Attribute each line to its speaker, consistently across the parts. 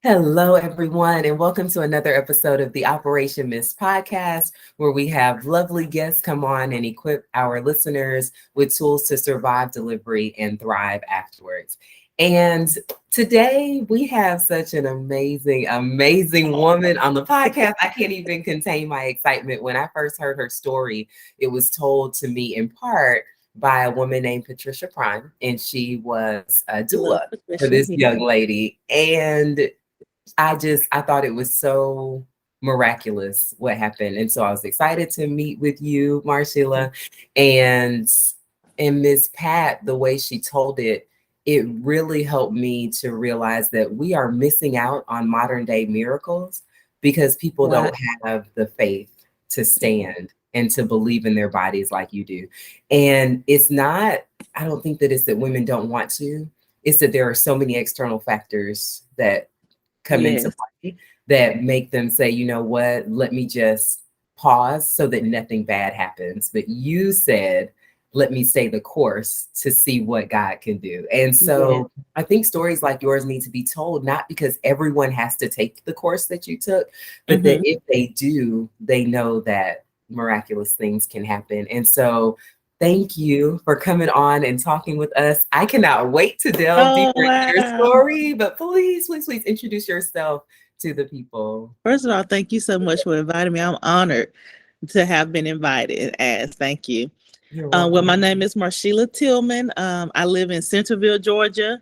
Speaker 1: Hello, everyone, and welcome to another episode of the Operation Miss podcast, where we have lovely guests come on and equip our listeners with tools to survive delivery and thrive afterwards. And today we have such an amazing woman on the podcast. I can't even contain my excitement. When I first heard her story, it was told to me in part by a woman named Patricia Prime, and she was a
Speaker 2: Love
Speaker 1: doula for
Speaker 2: Patricia
Speaker 1: this
Speaker 2: here.
Speaker 1: young lady. And I thought it was so miraculous what happened. And so I was excited to meet with you, Marsheila. And Miss Pat, the way she told it, it really helped me to realize that we are missing out on modern day miracles because people
Speaker 2: Wow.
Speaker 1: don't have the faith to stand and to believe in their bodies like you do. And it's not, I don't think that it's that women don't want to, it's that there are so many external factors that come into
Speaker 2: Yes.
Speaker 1: play that make them say, you know what, let me just pause so that nothing bad happens. But you said, let me stay the course to see what God can do. And
Speaker 2: Yes.
Speaker 1: so I think stories like yours need to be told, not because everyone has to take the course that you took, but that
Speaker 2: Mm-hmm.
Speaker 1: if they do, they know that miraculous things can happen. And so thank you for coming on and talking with us. I cannot wait to delve
Speaker 2: Oh,
Speaker 1: deeper into your
Speaker 2: wow.
Speaker 1: story, but please introduce yourself to the people.
Speaker 2: First of all, thank you so much for inviting me. I'm honored to have been invited and asked. Thank you.
Speaker 1: You're
Speaker 2: Well, my
Speaker 1: welcome.
Speaker 2: name is Marsheila Tillman. I live in Centerville, Georgia.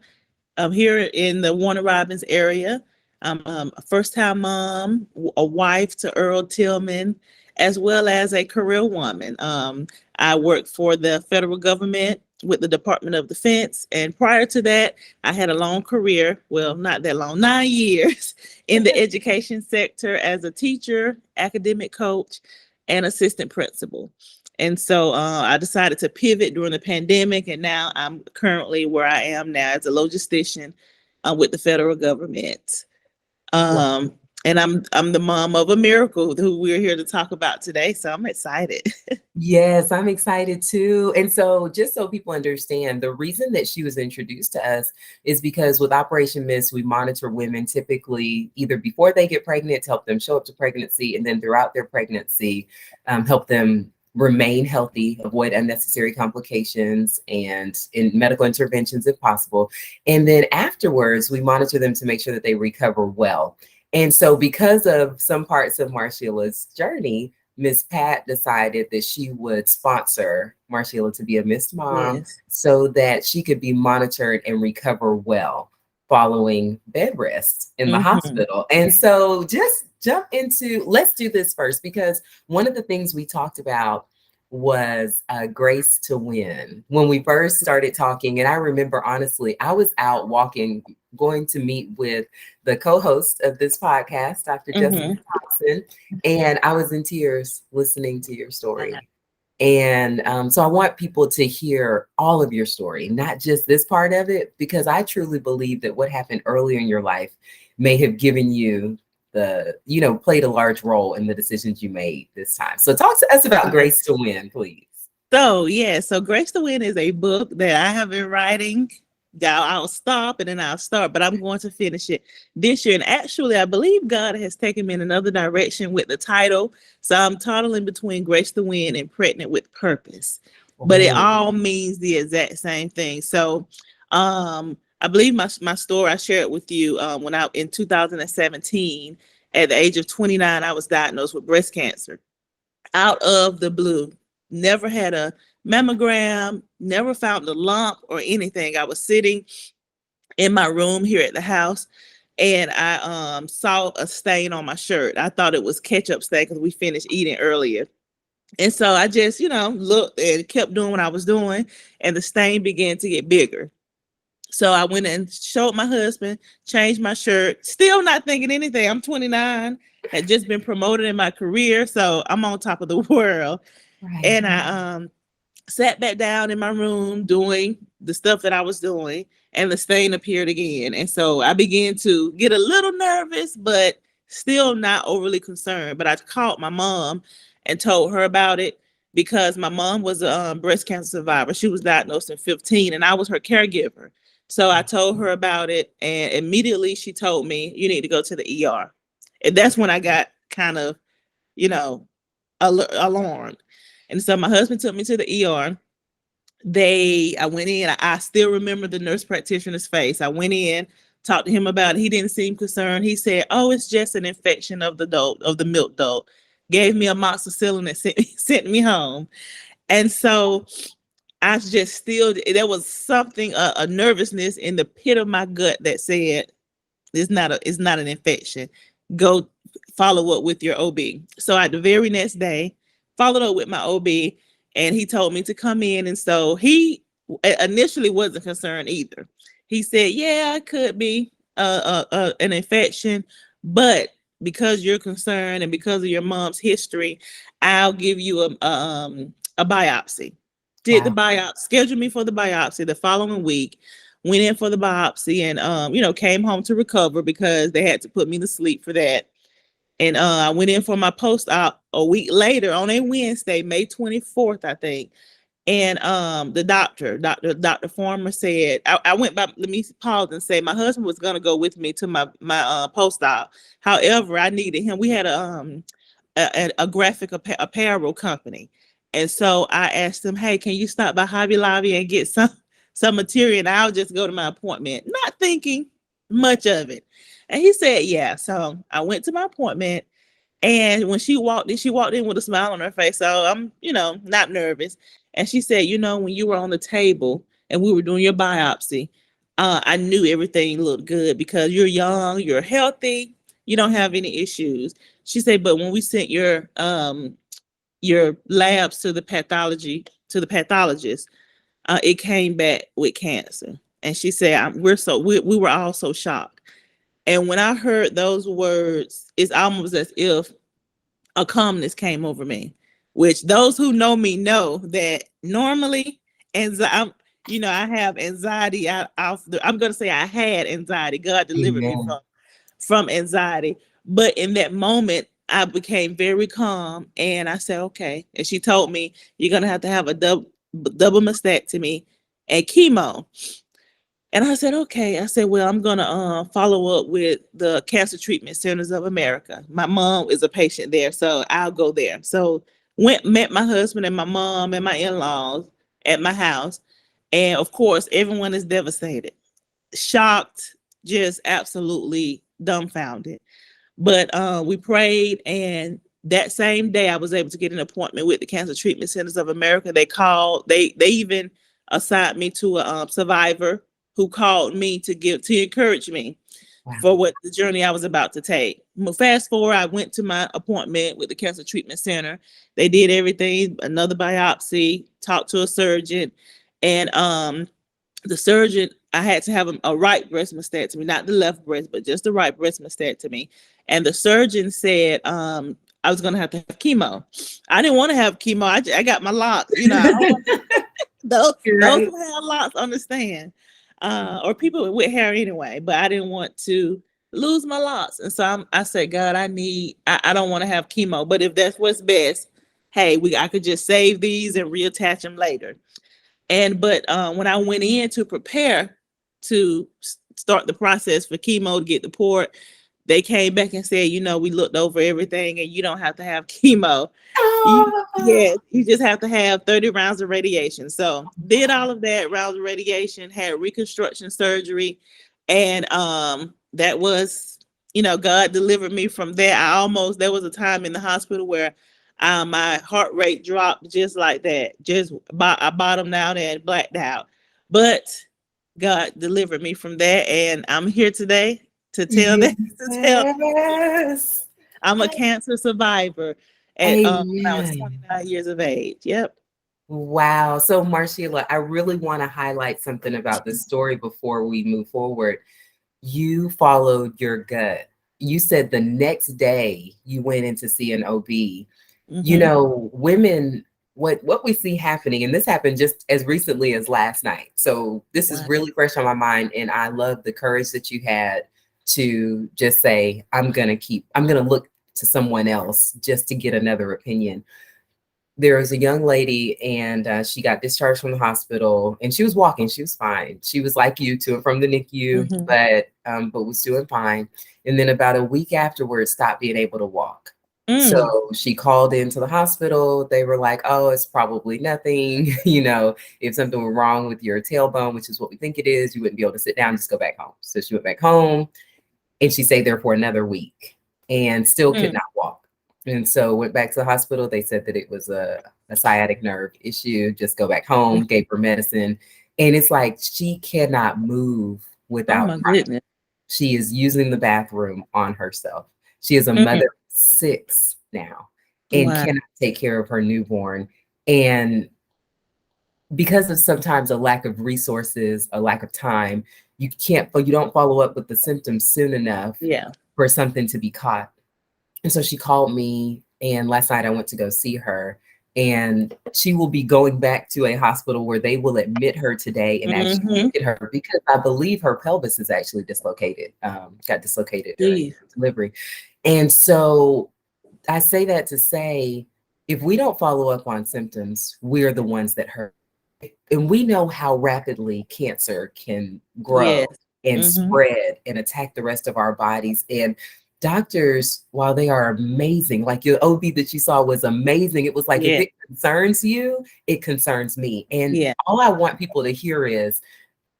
Speaker 2: I'm here in the Warner Robins area. I'm a first time mom, a wife to Earl Tillman, as well as a career woman. I work for the federal government with the Department of Defense. And prior to that, I had a long career, well, not that long, 9 years in the education sector as a teacher, academic coach, and assistant principal. And so I decided to pivot during the pandemic, and now I'm currently where I am now as a logistician with the federal government. Um, and I'm the mom of a miracle who we're here to talk about today. So I'm excited.
Speaker 1: Yes, I'm excited too. And so, just so people understand, the reason that she was introduced to us is because with Operation Miss, we monitor women typically either before they get pregnant to help them show up to pregnancy, and then throughout their pregnancy, help them remain healthy, avoid unnecessary complications, and in medical interventions if possible. And then afterwards, we monitor them to make sure that they recover well. And so, because of some parts of Marsheila's journey, Miss Pat decided that she would sponsor Marsheila to be a Miss Mom
Speaker 2: Yes.
Speaker 1: so that she could be monitored and recover well following bed rest in the
Speaker 2: Mm-hmm.
Speaker 1: hospital. And so just jump into, let's do this first, because one of the things we talked about was grace to win when we first started talking. And I remember, honestly, I was out walking, going to meet with the co-host of this podcast, Dr. Jessica
Speaker 2: Mm-hmm.
Speaker 1: Thompson, and I was in tears listening to your story. And so I want people to hear all of your story, not just this part of it, because I truly believe that what happened earlier in your life may have given you played a large role in the decisions you made this time. So talk to us about Grace to Win, please.
Speaker 2: So Grace to Win is a book that I have been writing. I'll stop and then I'll start, but I'm going to finish it this year. And actually, I believe God has taken me in another direction with the title. So I'm toddling between Grace to Win and Pregnant with Purpose, but it
Speaker 1: Oh,
Speaker 2: all means the exact same thing. So I believe my story I shared with you when I in 2017, at the age of 29, I was diagnosed with breast cancer out of the blue. Never had a mammogram, never found a lump or anything. I was sitting in my room here at the house and I saw a stain on my shirt. I thought it was ketchup stain because we finished eating earlier. And so I just, looked and kept doing what I was doing, and the stain began to get bigger. So I went and showed my husband, changed my shirt, still not thinking anything. I'm 29, had just been promoted in my career, so I'm on top of the world.
Speaker 1: right.
Speaker 2: And I sat back down in my room doing the stuff that I was doing, and the stain appeared again. And so I began to get a little nervous, but still not overly concerned. But I called my mom and told her about it because my mom was a breast cancer survivor. She was diagnosed in 15, and I was her caregiver. So I told her about it, and immediately she told me, you need to go to the ER. And that's when I got kind of, you know, alarmed. And so my husband took me to the ER. I went in, I still remember the nurse practitioner's face. I went in, talked to him about it. He didn't seem concerned. He said, "Oh, it's just an infection of the duct, of the milk duct." Gave me amoxicillin and sent me home. And so I just still, there was something, a nervousness in the pit of my gut that said, it's not an infection. Go follow up with your OB. So at the very next day, followed up with my OB, and he told me to come in. And so he initially wasn't concerned either. He said, "Yeah, it could be an infection, but because you're concerned and because of your mom's history, I'll give you a biopsy." Did the
Speaker 1: Wow.
Speaker 2: biopsy, scheduled me for the biopsy the following week, went in for the biopsy, and came home to recover because they had to put me to sleep for that. And I went in for my post-op a week later on a Wednesday, May 24th, I think. And the Dr. Farmer said, I went by, let me pause and say, my husband was gonna go with me to my post-op. However, I needed him. We had a graphic apparel company. And so I asked him, "Hey, can you stop by Hobby Lobby and get some material, and I'll just go to my appointment," not thinking much of it. And he said, "Yeah." So I went to my appointment, and when she walked in with a smile on her face. So I'm, not nervous. And she said, "When you were on the table and we were doing your biopsy, I knew everything looked good because you're young, you're healthy, you don't have any issues." She said, "But when we sent your labs to the pathologist, it came back with cancer." And she said, we were all so shocked." And when I heard those words, it's almost as if a calmness came over me, which those who know me know that normally, I have anxiety. I'm going to say I had anxiety. God delivered me
Speaker 1: Amen.
Speaker 2: from anxiety. But in that moment, I became very calm, and I said, "Okay." And she told me, "You're going to have a double mastectomy and chemo." And I said, "Okay." I said, "Well, I'm going to follow up with the Cancer Treatment Centers of America. My mom is a patient there, so I'll go there." So met my husband and my mom and my in-laws at my house. And of course, everyone is devastated, shocked, just absolutely dumbfounded. But we prayed, and that same day, I was able to get an appointment with the Cancer Treatment Centers of America. They called. They even assigned me to a survivor who called me to encourage me
Speaker 1: Wow.
Speaker 2: for what the journey I was about to take. Fast forward, I went to my appointment with the Cancer Treatment Center. They did everything, another biopsy, talked to a surgeon, and the surgeon, I had to have a right breast mastectomy, not the left breast, but just the right breast mastectomy. And the surgeon said I was going to have chemo. I didn't want to have chemo. I got my locks. I don't want those
Speaker 1: Right.
Speaker 2: who have locks understand, or people with hair anyway. But I didn't want to lose my locks, and so I said, "God, I don't want to have chemo. But if that's what's best, hey, I could just save these and reattach them later." But when I went in to prepare to start the process for chemo to get the port, they came back and said, "We looked over everything, and you don't have to have chemo.
Speaker 1: Oh,
Speaker 2: You just have to have 30 rounds of radiation." So did all of that rounds of radiation, had reconstruction surgery, and that was, God delivered me from that. There was a time in the hospital where my heart rate dropped just like that. I bottomed out and blacked out. But God delivered me from that, and I'm here today to tell that to tell
Speaker 1: yes.
Speaker 2: I'm a cancer survivor at when I was
Speaker 1: Amen.
Speaker 2: 29 years of age. Yep.
Speaker 1: Wow. So, Marsheila, I really want to highlight something about this story before we move forward. You followed your gut. You said the next day you went in to see an OB.
Speaker 2: Mm-hmm.
Speaker 1: Women, what we see happening, and this happened just as recently as last night. So this is
Speaker 2: Wow.
Speaker 1: really fresh on my mind, and I love the courage that you had to just say, I'm gonna look to someone else just to get another opinion. there was a young lady, and she got discharged from the hospital, and she was walking. She was fine. She was like you, to and from the NICU,
Speaker 2: Mm-hmm.
Speaker 1: but was doing fine. And then about a week afterwards, stopped being able to walk.
Speaker 2: Mm.
Speaker 1: So she called into the hospital. They were like, "Oh, it's probably nothing. If something were wrong with your tailbone, which is what we think it is, you wouldn't be able to sit down. Just go back home." So she went back home, and she stayed there for another week, and still could not walk. And so went back to the hospital. They said that it was a sciatic nerve issue. Just go back home. Gave her medicine, and it's like she cannot move
Speaker 2: Oh
Speaker 1: without
Speaker 2: my goodness.
Speaker 1: she is using the bathroom on herself. She is a
Speaker 2: Mm.
Speaker 1: mother of 6 now and
Speaker 2: Wow.
Speaker 1: cannot take care of her newborn. And because of sometimes a lack of resources, a lack of time, you don't follow up with the symptoms soon enough
Speaker 2: Yeah.
Speaker 1: for something to be caught. And so she called me, and last night I went to go see her, and she will be going back to a hospital where they will admit her today and actually
Speaker 2: Mm-hmm.
Speaker 1: look at her, because I believe her pelvis is actually dislocated, got dislocated during
Speaker 2: Geez.
Speaker 1: delivery. And so I say that to say, if we don't follow up on symptoms, we're the ones that hurt. And we know how rapidly cancer can grow
Speaker 2: Yes.
Speaker 1: and
Speaker 2: Mm-hmm.
Speaker 1: spread and attack the rest of our bodies. And doctors, while they are amazing, like your OB that you saw was amazing, it was like, if
Speaker 2: Yeah.
Speaker 1: it concerns you, it concerns me. And
Speaker 2: Yeah.
Speaker 1: all I want people to hear is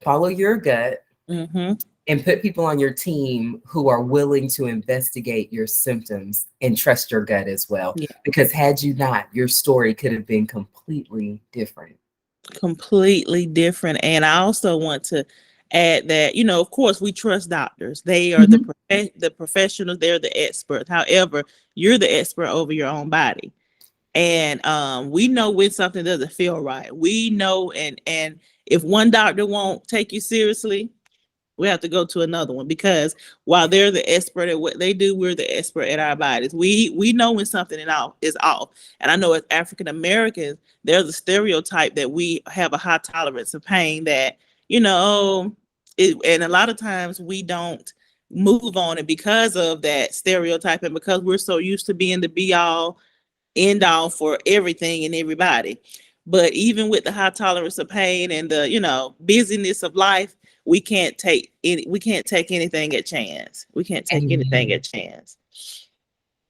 Speaker 1: follow your gut
Speaker 2: Mm-hmm.
Speaker 1: and put people on your team who are willing to investigate your symptoms and trust your gut as well.
Speaker 2: Yeah.
Speaker 1: Because had you not, your story could have been completely different.
Speaker 2: Completely different. And I also want to add that, of course, we trust doctors. They are the professionals. They're the experts. However, you're the expert over your own body. And we know when something doesn't feel right. We know, and if one doctor won't take you seriously, we have to go to another one, because while they're the expert at what they do, we're the expert at our bodies. We know when something is off. And I know as African Americans, there's a stereotype that we have a high tolerance of pain, that, and a lot of times we don't move on it because of that stereotype, and because we're so used to being the be all end all for everything and everybody. But even with the high tolerance of pain and the busyness of life, we can't take anything at chance. We can't take anything at chance.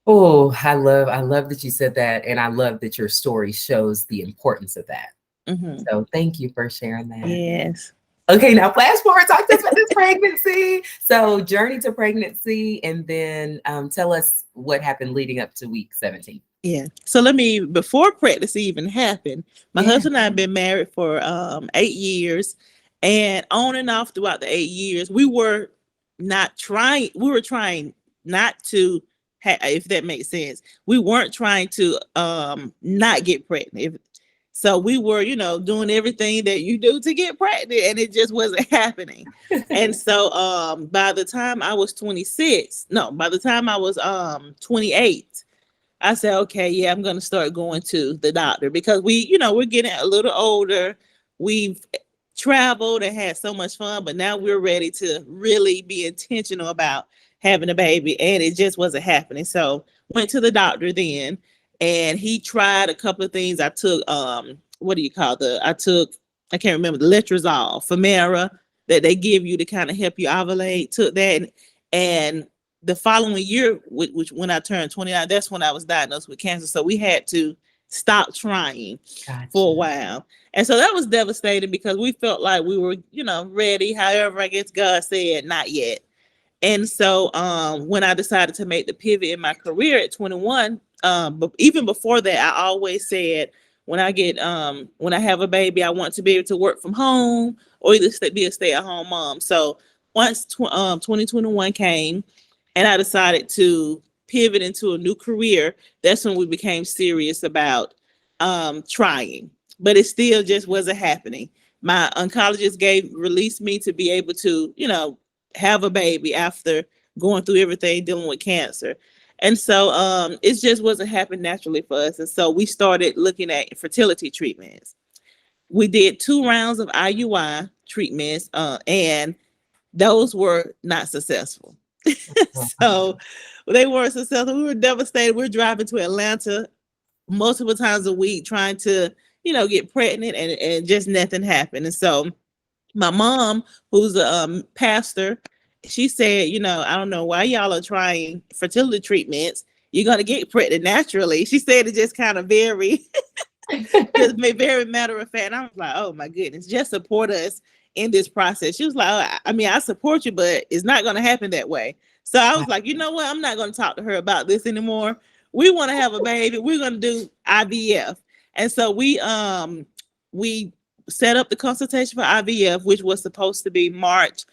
Speaker 1: Oh, I love that you said that, and I love that your story shows the importance of that.
Speaker 2: Mm-hmm.
Speaker 1: So thank you for sharing that.
Speaker 2: Yes.
Speaker 1: Okay, now flash forward, talk to us about this pregnancy. So journey to pregnancy, and then tell us what happened leading up to week 17.
Speaker 2: Yeah. So before pregnancy even happened, my husband and I have been married for 8 years, and on and off throughout the 8 years, we were trying not to, if that makes sense. We weren't trying to not get pregnant. So we were, doing everything that you do to get pregnant, and it just wasn't happening. And so by the time I was 28, I said, okay, yeah, I'm going to start going to the doctor, because we're getting a little older. We've traveled and had so much fun, but now we're ready to really be intentional about having a baby, and it just wasn't happening. So went to the doctor then, and he tried a couple of things. I took, what do you call I can't remember, the letrozole, Femera, that they give you to kind of help you ovulate. Took that, and the following year, which when I turned 29, that's when I was diagnosed with cancer. So we had to stop trying for a while. And so that was devastating, because we felt like we were, ready. However, I guess God said, not yet. And so when I decided to make the pivot in my career at 21, but even before that, I always said, when I have a baby, I want to be able to work from home, or either be a stay-at-home mom. So once 2021 came, and I decided to pivot into a new career, that's when we became serious about trying. But it still just wasn't happening. My oncologist released me to be able to, have a baby after going through everything dealing with cancer. And so it just wasn't happening naturally for us. And so we started looking at fertility treatments. We did 2 rounds of IUI treatments, and those were not successful. So they weren't successful. We were devastated. We were driving to Atlanta multiple times a week trying to, get pregnant, and just nothing happened. And so my mom, who's a pastor, she said, I don't know why y'all are trying fertility treatments. You're going to get pregnant naturally. She said it just kind of very, just very matter of fact. And I was like, oh my goodness, just support us in this process. She was like, oh, I mean, I support you, but it's not going to happen that way. So I was like, you know what? I'm not going to talk to her about this anymore. We want to have a baby. We're going to do IVF. And so we set up the consultation for IVF, which was supposed to be March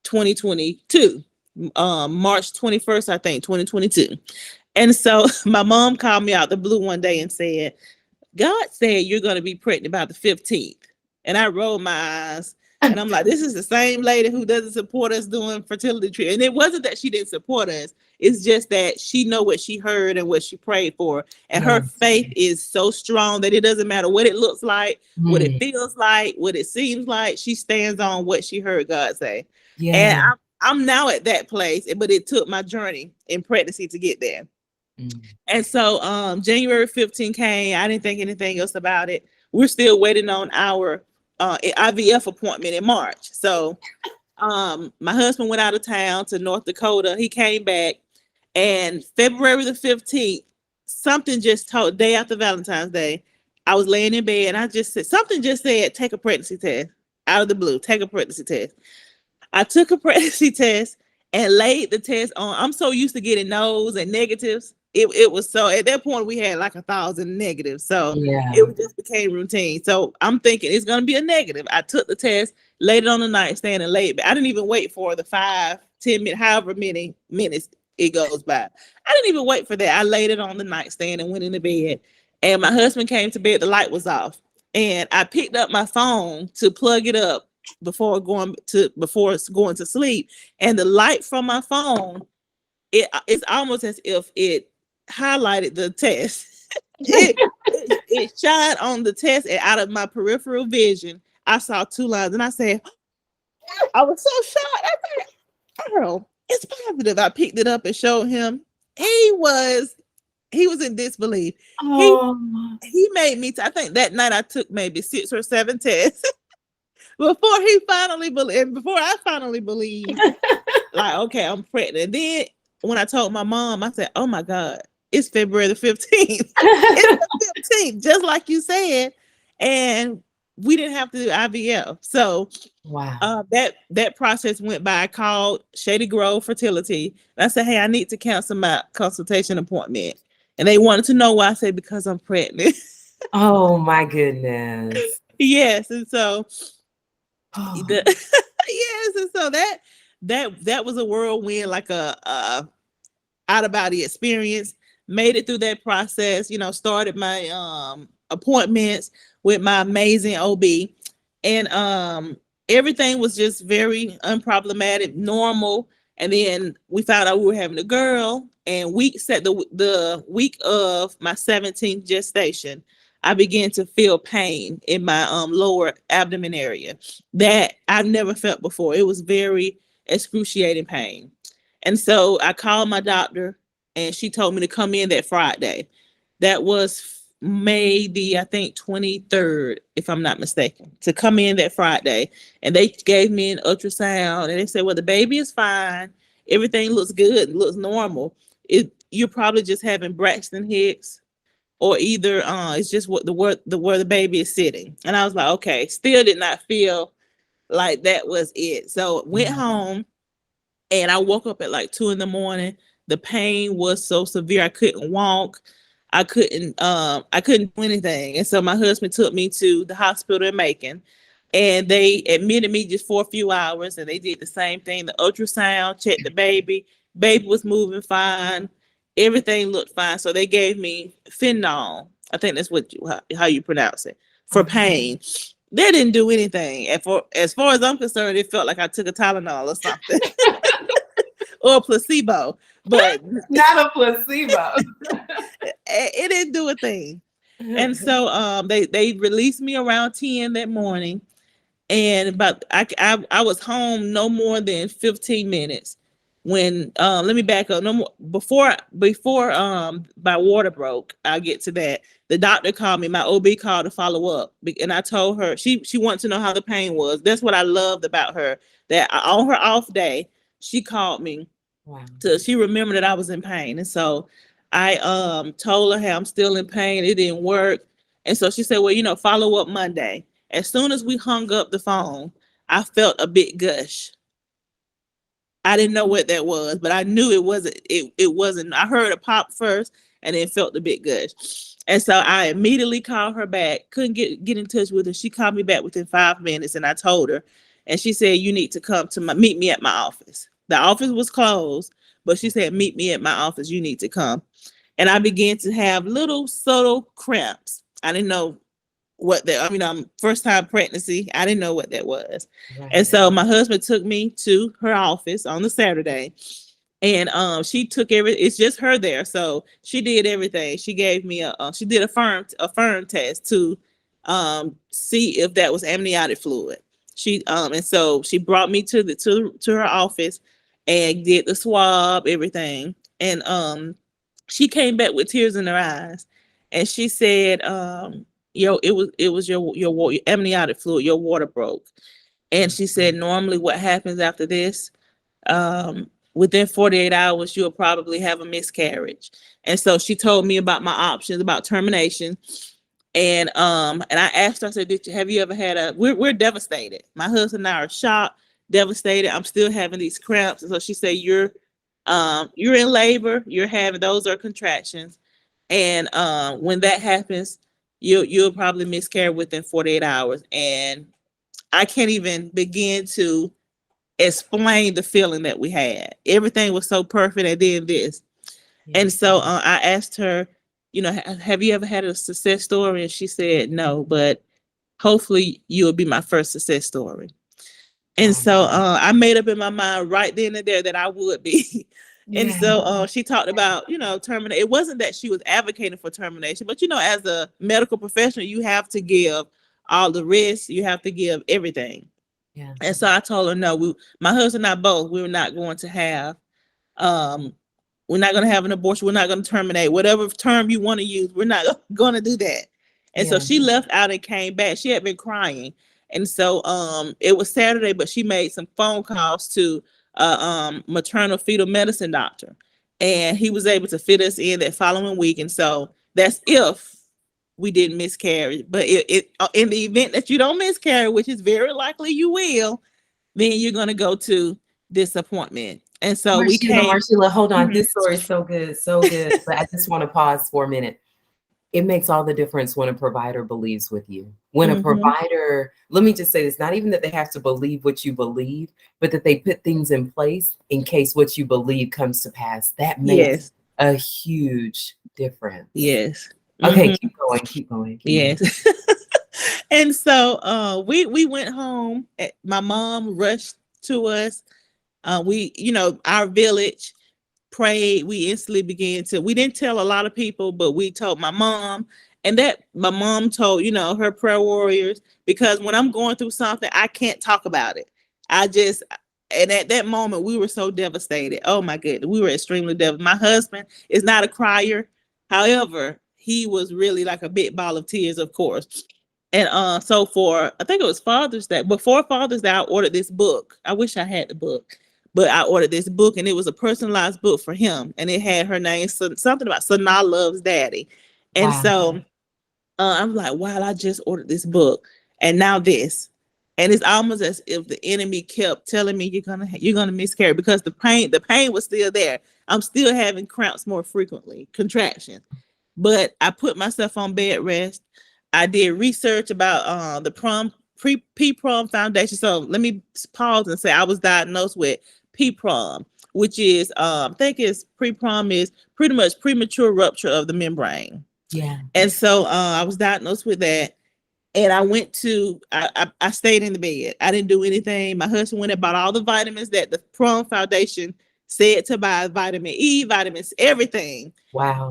Speaker 2: 2022, March 21st, I think, 2022. And so my mom called me out the blue one day and said, God said you're going to be pregnant by the 15th. And I rolled my eyes. And I'm like, this is the same lady who doesn't support us doing fertility treatment. And it wasn't that she didn't support us. It's just that she know what she heard and what she prayed for. And her faith is so strong that it doesn't matter what it looks like, what it feels like, what it seems like. She stands on what she heard God say. Yeah. And I'm now at that place, but it took my journey in pregnancy to get there. And so January 15 came. I didn't think anything else about it. We're still waiting on our IVF appointment in March. So my husband went out of town to North Dakota. He came back, and February the 15th, something just told, day after Valentine's Day, I was laying in bed and I just said, something just said, take a pregnancy test out of the blue, take a pregnancy test. I took a pregnancy test and laid the test on. I'm so used to getting no's and negatives. It was so, at that point we had like 1,000 negatives. So it just became routine. So I'm thinking it's going to be a negative. I took the test, laid it on the nightstand and laid it. I didn't even wait for the 5-10 minutes, however many minutes it goes by. I didn't even wait for that. I laid it on the nightstand and went into bed. And my husband came to bed, the light was off. And I picked up my phone to plug it up before going to sleep. And the light from my phone, it's almost as if it highlighted the test. it shined on the test, and out of my peripheral vision, I saw 2 lines, and I said, I was so shocked. I said, Earl, it's positive. I picked it up and showed him. He was in disbelief. He made me. I think that night I took maybe 6 or 7 tests before he finally believed. Before I finally believed, like, okay, I'm pregnant. And then when I told my mom, I said, oh my God, it's February the 15th. It's the 15th, just like you said. And we didn't have to do IVF. So that process went by. I called Shady Grove Fertility. And I said, hey, I need to cancel my consultation appointment. And they wanted to know why. I said, because I'm pregnant.
Speaker 1: Oh my goodness.
Speaker 2: Yes. And so yes. And so that was a whirlwind, like a out of body experience. Made it through that process, started my appointments with my amazing OB, and everything was just very unproblematic, normal. And then we found out we were having a girl, and the week of my 17th gestation, I began to feel pain in my lower abdomen area that I've never felt before. It was very excruciating pain. And so I called my doctor, and she told me to come in that Friday. That was May the, I think, 23rd, if I'm not mistaken, to come in that Friday. And they gave me an ultrasound, and they said, well, the baby is fine. Everything looks good, looks normal. You're probably just having Braxton Hicks, or either it's just where the baby is sitting. And I was like, okay, still did not feel like that was it. So went home, and I woke up at like 2 a.m. The pain was so severe. I couldn't walk. I couldn't do anything. And so my husband took me to the hospital in Macon, and they admitted me just for a few hours, and they did the same thing. The ultrasound, checked the baby. Baby was moving fine. Everything looked fine. So they gave me Fentanyl. I think that's how you pronounce it, for pain. They didn't do anything. And as far as I'm concerned, it felt like I took a Tylenol or something. Or a placebo, but
Speaker 1: not a placebo.
Speaker 2: It didn't do a thing. And so they released me around 10 that morning, and I was home no more than 15 minutes. when let me back up no more before my water broke. I'll get to that. The doctor called me, my OB called to follow up, and I told her she wanted to know how the pain was. That's what I loved about her, that on her off day she called me.
Speaker 1: Wow.
Speaker 2: She remembered that I was in pain, and so I told her, hey, I'm still in pain, it didn't work. And so she said, well, follow up Monday. As soon as we hung up the phone, I felt a big gush. I didn't know what that was, but I knew it wasn't. It wasn't. I heard a pop first, and then felt the big gush. And so I immediately called her back. Couldn't get in touch with her. She called me back within 5 minutes, and I told her, and she said, "You need to come to meet me at my office." The office was closed, but she said, "Meet me at my office. You need to come." And I began to have little subtle cramps. I didn't know what that. I mean, first time pregnancy. I didn't know what that was.
Speaker 1: Right.
Speaker 2: And so my husband took me to her office on the Saturday, and she took it's just her there, so she did everything. She gave me she did a firm test to see if that was amniotic fluid. She and so she brought me to her office and did the swab, everything. And she came back with tears in her eyes, and she said, it was your amniotic fluid, your water broke. And she said, normally what happens after this, within 48 hours, you'll probably have a miscarriage. And so she told me about my options, about termination. And I asked her, I said, have you ever had we're devastated. My husband and I are shocked, devastated. I'm still having these cramps. And so she said, you're in labor, those are contractions. And when that happens, you'll probably miscarry within 48 hours. And I can't even begin to explain the feeling that we had. Everything was so perfect, and then this.
Speaker 1: Yeah.
Speaker 2: And so I asked her, have you ever had a success story? And she said, no, but hopefully you'll be my first success story. And so I made up in my mind right then and there that I would be. And so she talked about, terminate. It wasn't that she was advocating for termination, but, as a medical professional, you have to give all the risks. You have to give everything.
Speaker 1: Yeah.
Speaker 2: And so I told her, no, my husband and I both, we're not going to have, we're not going to have an abortion. We're not going to terminate. Whatever term you want to use, we're not going to do that. And so she left out and came back. She had been crying. And so it was Saturday, but she made some phone calls to maternal fetal medicine doctor. And he was able to fit us in that following week. And so that's if we didn't miscarry. But it in the event that you don't miscarry, which is very likely you will, then you're going to go to this appointment. And so
Speaker 1: Marsheila, hold on. This story is so good, so good. But I just want to pause for a minute. It makes all the difference when a provider believes with you. When a provider, let me just say this, not even that they have to believe what you believe, but that they put things in place in case what you believe comes to pass. That makes a huge difference.
Speaker 2: Yes.
Speaker 1: Okay, keep going.
Speaker 2: Yes. And so we went home. My mom rushed to us. We, our village prayed. We instantly we didn't tell a lot of people, but we told my mom, and that my mom told, her prayer warriors, because when I'm going through something, I can't talk about it. And at that moment, we were so devastated. Oh my goodness, we were extremely devastated. My husband is not a crier. However, he was really like a big ball of tears, of course. And so I think it was Father's Day. Before Father's Day, I ordered this book. I wish I had the book. But I ordered this book, and it was a personalized book for him. And it had her name, something about Sanaa Loves Daddy. And so I'm like, wow, I just ordered this book. And now this. And it's almost as if the enemy kept telling me you're gonna miscarry, because the pain was still there. I'm still having cramps more frequently, contractions. But I put myself on bed rest. I did research about the PPROM Foundation. So let me pause and say I was diagnosed with PPROM, which is I think it's PPROM is pretty much premature rupture of the membrane.
Speaker 1: Yeah.
Speaker 2: And so I was diagnosed with that. And I went to, I stayed in the bed. I didn't do anything. My husband went and bought all the vitamins that the PROM Foundation said to buy, vitamin E, vitamins, everything.
Speaker 1: Wow.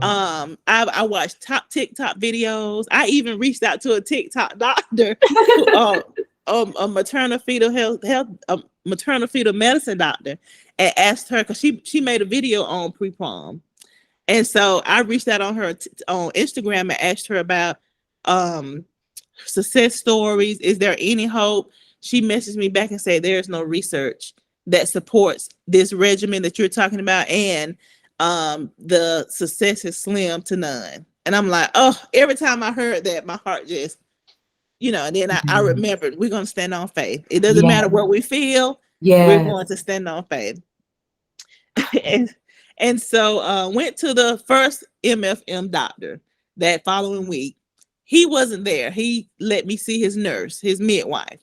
Speaker 2: I watched top TikTok videos. I even reached out to a TikTok doctor a maternal fetal maternal fetal medicine doctor, and asked her, because she made a video on pre-prom. And so I reached out on her on Instagram and asked her about um success stories. Is there any hope? She messaged me back and said there's no research that supports this regimen that you're talking about, and the success is slim to none. And I'm like, oh, every time I heard that, my heart just, and then I
Speaker 1: Mhm.
Speaker 2: remembered we're going to stand on faith. It doesn't
Speaker 1: Yeah.
Speaker 2: matter what we feel, we're
Speaker 1: Yes.
Speaker 2: going to stand on faith. and, and so went to the first MFM doctor that following week. He wasn't there. He let me see his nurse, his midwife.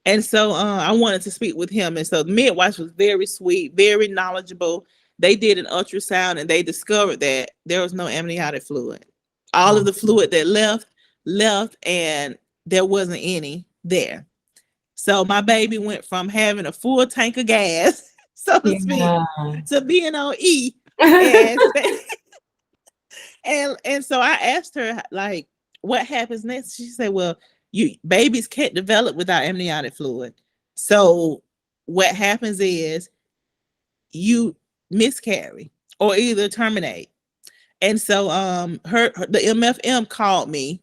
Speaker 2: And so I wanted to speak with him. And so the midwife was very sweet, very knowledgeable. They did an ultrasound and they discovered that there was no amniotic fluid. All of
Speaker 1: Oh,
Speaker 2: the fluid that left, and there wasn't any there. So my baby went from having a full tank of gas, so to speak,
Speaker 1: yeah.
Speaker 2: to being on E. And and so I asked her, like, what happens next? She said, well, babies can't develop without amniotic fluid. So what happens is you miscarry or either terminate. And so the MFM called me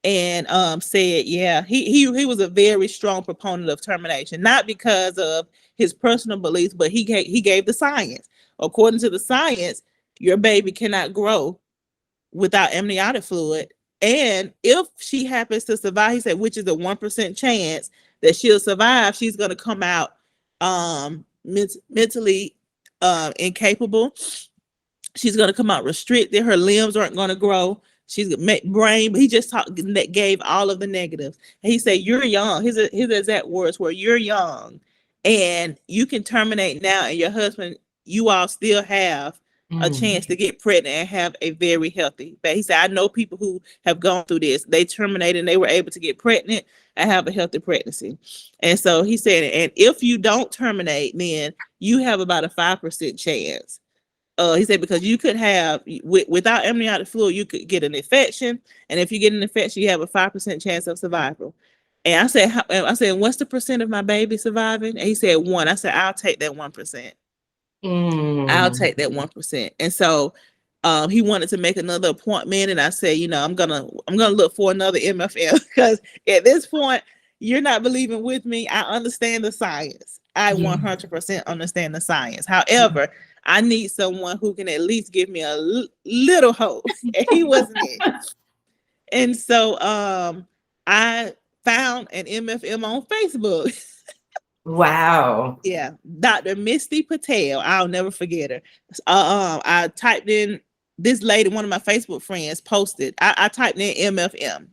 Speaker 2: and said, yeah, he was a very strong proponent of termination, not because of his personal beliefs, but he gave the science. According to the science, your baby cannot grow without amniotic fluid. And if she happens to survive, he said, which is a 1% chance that she'll survive, she's going to come out mentally incapable. She's going to come out restricted. Her limbs aren't going to grow. She's going to make brain. He just gave all of the negatives. And he said, you're young. His exact words were, you're young and you can terminate now. And your husband, you all still have a
Speaker 1: Mm.
Speaker 2: chance to get pregnant and have a very healthy. But he said, I know people who have gone through this. They terminated and they were able to get pregnant and have a healthy pregnancy. And so he said, and if you don't terminate, then you have about a 5% chance. He said, because you could have, without amniotic fluid, you could get an infection. And if you get an infection, you have a 5% chance of survival. And I said, what's the percent of my baby surviving? And he said 1. I said, I'll take that 1%. I'll
Speaker 1: Mm.
Speaker 2: take that 1%. And so he wanted to make another appointment. And I said, I'm gonna look for another MFM because at this point, you're not believing with me. I understand the science. I
Speaker 1: Yeah.
Speaker 2: 100% understand the science. However, I need someone who can at least give me a little hope. And he wasn't it. And so I found an MFM on Facebook.
Speaker 1: Wow.
Speaker 2: Yeah, Dr. Misty Patel. I'll never forget her. I typed in this lady, one of my Facebook friends posted. I typed in MFM,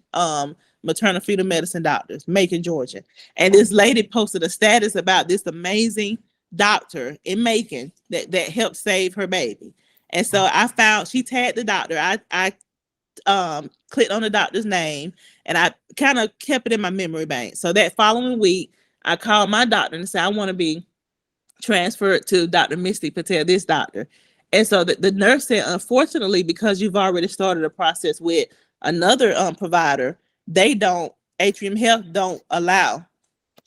Speaker 2: maternal fetal medicine doctors, Macon, Georgia, and this lady posted a status about this amazing doctor in Macon that helped save her baby. And so I found, she tagged the doctor. I clicked on the doctor's name and I kind of kept it in my memory bank. So that following week, I called my doctor and said, I want to be transferred to Dr. Misty Patel, this doctor. And so the nurse said, unfortunately, because you've already started a process with another provider, they don't, Atrium Health don't allow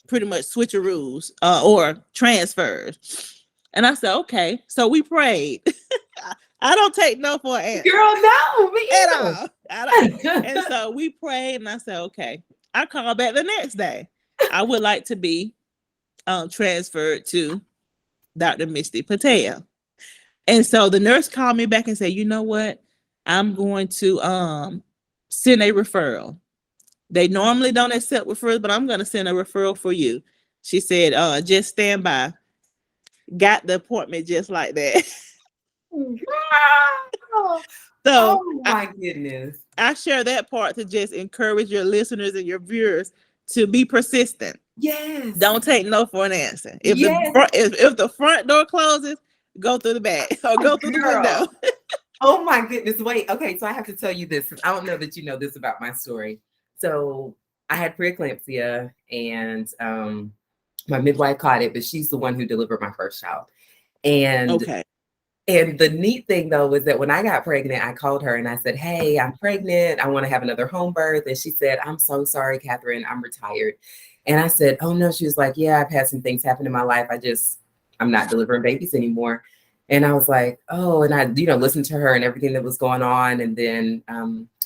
Speaker 2: pretty much switcheroos or transfers. And I said, okay. So we prayed. I don't take no for an answer.
Speaker 1: Girl, no, me
Speaker 2: At
Speaker 1: either.
Speaker 2: all. I don't. And so we prayed and I said, okay. I called back the next day. I would like to be transferred to Dr. Misty Patel. And so the nurse called me back and said, you know what? I'm going to send a referral. They normally don't accept referrals, but I'm going to send a referral for you. She said, just stand by. Got the appointment just like that.
Speaker 1: Wow.
Speaker 2: So
Speaker 1: Oh my goodness.
Speaker 2: I share that part to just encourage your listeners and your viewers to be persistent.
Speaker 1: Yes.
Speaker 2: Don't take no for an answer. If
Speaker 1: Yes.
Speaker 2: if the front door closes, go through the back or go through the window.
Speaker 1: Oh my goodness. Wait. Okay. So I have to tell you this. I don't know that you know this about my story. So I had preeclampsia and my midwife caught it, but she's the one who delivered my first child. And
Speaker 2: Okay.
Speaker 1: And the neat thing though was that when I got pregnant, I called her and I said, hey, I'm pregnant. I want to have another home birth. And she said, I'm so sorry, Catherine, I'm retired. And I said, oh no. She was like, yeah, I've had some things happen in my life. I'm not delivering babies anymore. And I was like, oh, and I, listened to her and everything that was going on. And then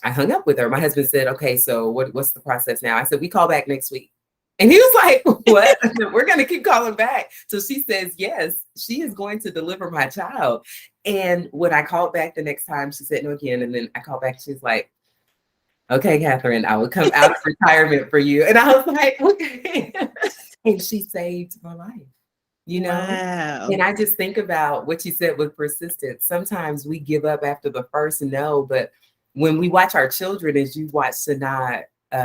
Speaker 1: I hung up with her. My husband said, okay, so what's the process now? I said, we call back next week. And he was like, what? We're going to keep calling back. So she says, yes, she is going to deliver my child. And when I called back the next time, she said no again. And then I called back. She's like, okay, Catherine, I will come out of retirement for you. And I was like, okay. And she saved my life,
Speaker 2: Wow.
Speaker 1: And I just think about what you said with persistence. Sometimes we give up after the first no, but when we watch our children, as you watch Sanaa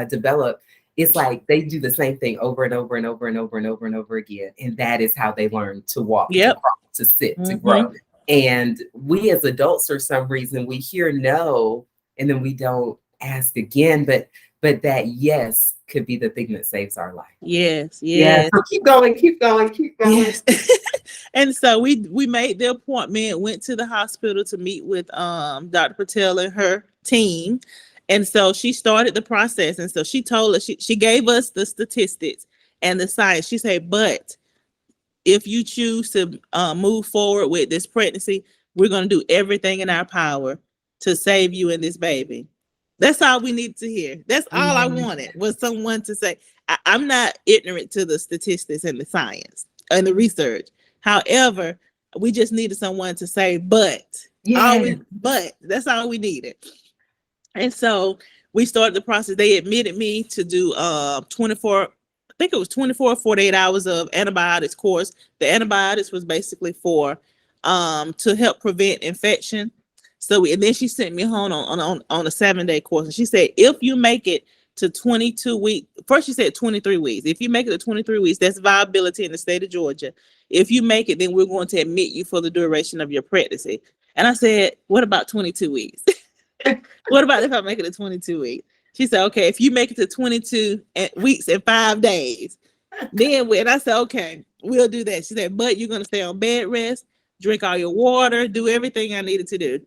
Speaker 1: develop, it's like they do the same thing over and over and over and over and over and over again. And that is how they learn to walk, to crawl, to sit, to grow. And we as adults, for some reason, we hear no, and then we don't ask again. But that yes could be the thing that saves our life.
Speaker 2: Yes.
Speaker 1: So keep going.
Speaker 2: Yes. And so we made the appointment, went to the hospital to meet with Dr. Patel and her team. And so she started the process. And so she told us, she gave us the statistics and the science. She said, but if you choose to move forward with this pregnancy, we're going to do everything in our power to save you and this baby. That's all we needed to hear. That's all I wanted, was someone to say, I'm not ignorant to the statistics and the science and the research. However, we just needed someone to say, but that's all we needed. And so we started the process. They admitted me to do 24 or 48 hours of antibiotics course. The antibiotics was basically for to help prevent infection. So and then she sent me home on a 7-day course. And she said, if you make it to 22 weeks, first she said 23 weeks. If you make it to 23 weeks, that's viability in the state of Georgia. If you make it, then we're going to admit you for the duration of your pregnancy. And I said, what about 22 weeks? What about if I make it to 22 weeks? She said, okay, if you make it to 22 weeks and 5 days, then I said, okay, we'll do that. She said, but you're going to stay on bed rest, drink all your water, do everything I needed to do.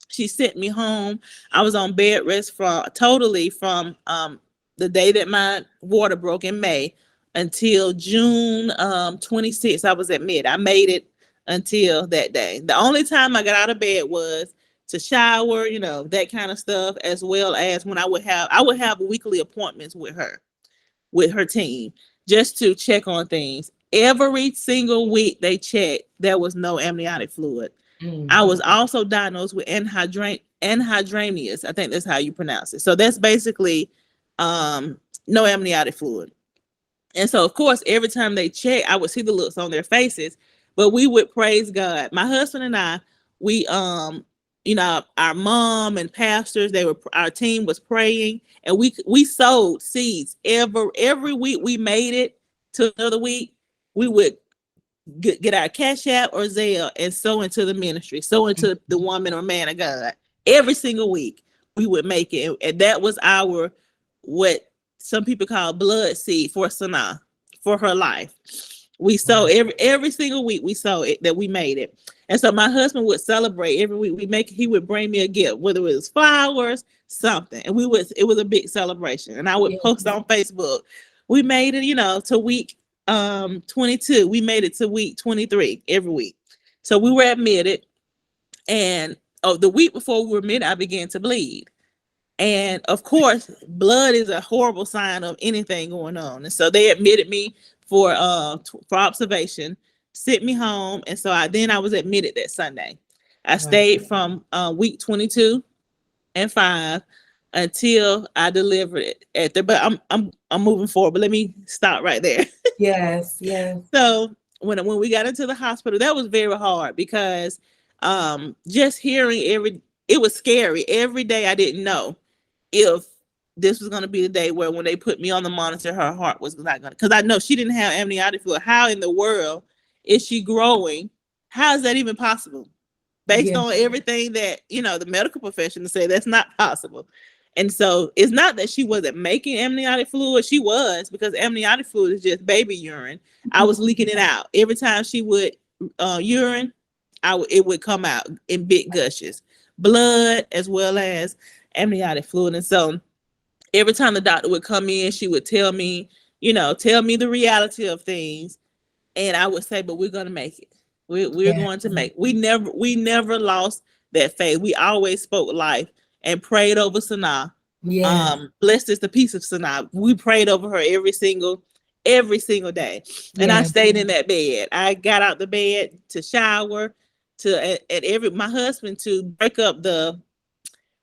Speaker 2: She sent me home. I was on bed rest from the day that my water broke in May until June 26th. I was admitted. I made it until that day. The only time I got out of bed was to shower, that kind of stuff, as well as when I would have weekly appointments with her team, just to check on things. Every single week they checked, there was no amniotic fluid. Mm-hmm. I was also diagnosed with anhydramnios. I think that's how you pronounce it. So that's basically no amniotic fluid. And so, of course, every time they check, I would see the looks on their faces, but we would praise God. My husband and I, we our mom and pastors, our team was praying, and we sowed seeds every week. We made it to another week. We would get our Cash App or Zelle and sow into the ministry, sow into the woman or man of God. Every single week we would make it, and that was our, what some people call blood seed for Sanaa, for her life. We sow every single week. We sow it, that we made it. And so my husband would celebrate every week. He would bring me a gift, whether it was flowers, something. And it was a big celebration. And I would post on Facebook, we made it, to week 22. We made it to week 23 every week. So we were admitted. And the week before we were admitted, I began to bleed. And of course, blood is a horrible sign of anything going on. And so they admitted me for observation, sent me home. And so I was admitted that Sunday. I stayed from week 22 and 5 until I delivered it but I'm moving forward, but let me stop right there.
Speaker 1: Yes.
Speaker 2: So when we got into the hospital, that was very hard, because just hearing it was scary. Every day I didn't know if this was going to be the day where, when they put me on the monitor, her heart was not going to, because I know she didn't have amniotic fluid. How in the world is she growing? How is that even possible? Based on everything that, the medical profession say, that's not possible. And so it's not that she wasn't making amniotic fluid. She was, because amniotic fluid is just baby urine. I was leaking it out. Every time she would urine, it would come out in big gushes. Blood as well as amniotic fluid. And so every time the doctor would come in, she would tell me, tell me the reality of things. And I would say, but we're going to make it. We're
Speaker 1: Yeah.
Speaker 2: going to make, we never lost that faith. We always spoke life and prayed over Sanaa.
Speaker 1: Yeah.
Speaker 2: Blessed is the peace of Sanaa. We prayed over her every single day. And I
Speaker 1: Yeah.
Speaker 2: stayed in that bed. I got out the bed to shower, my husband, to break up the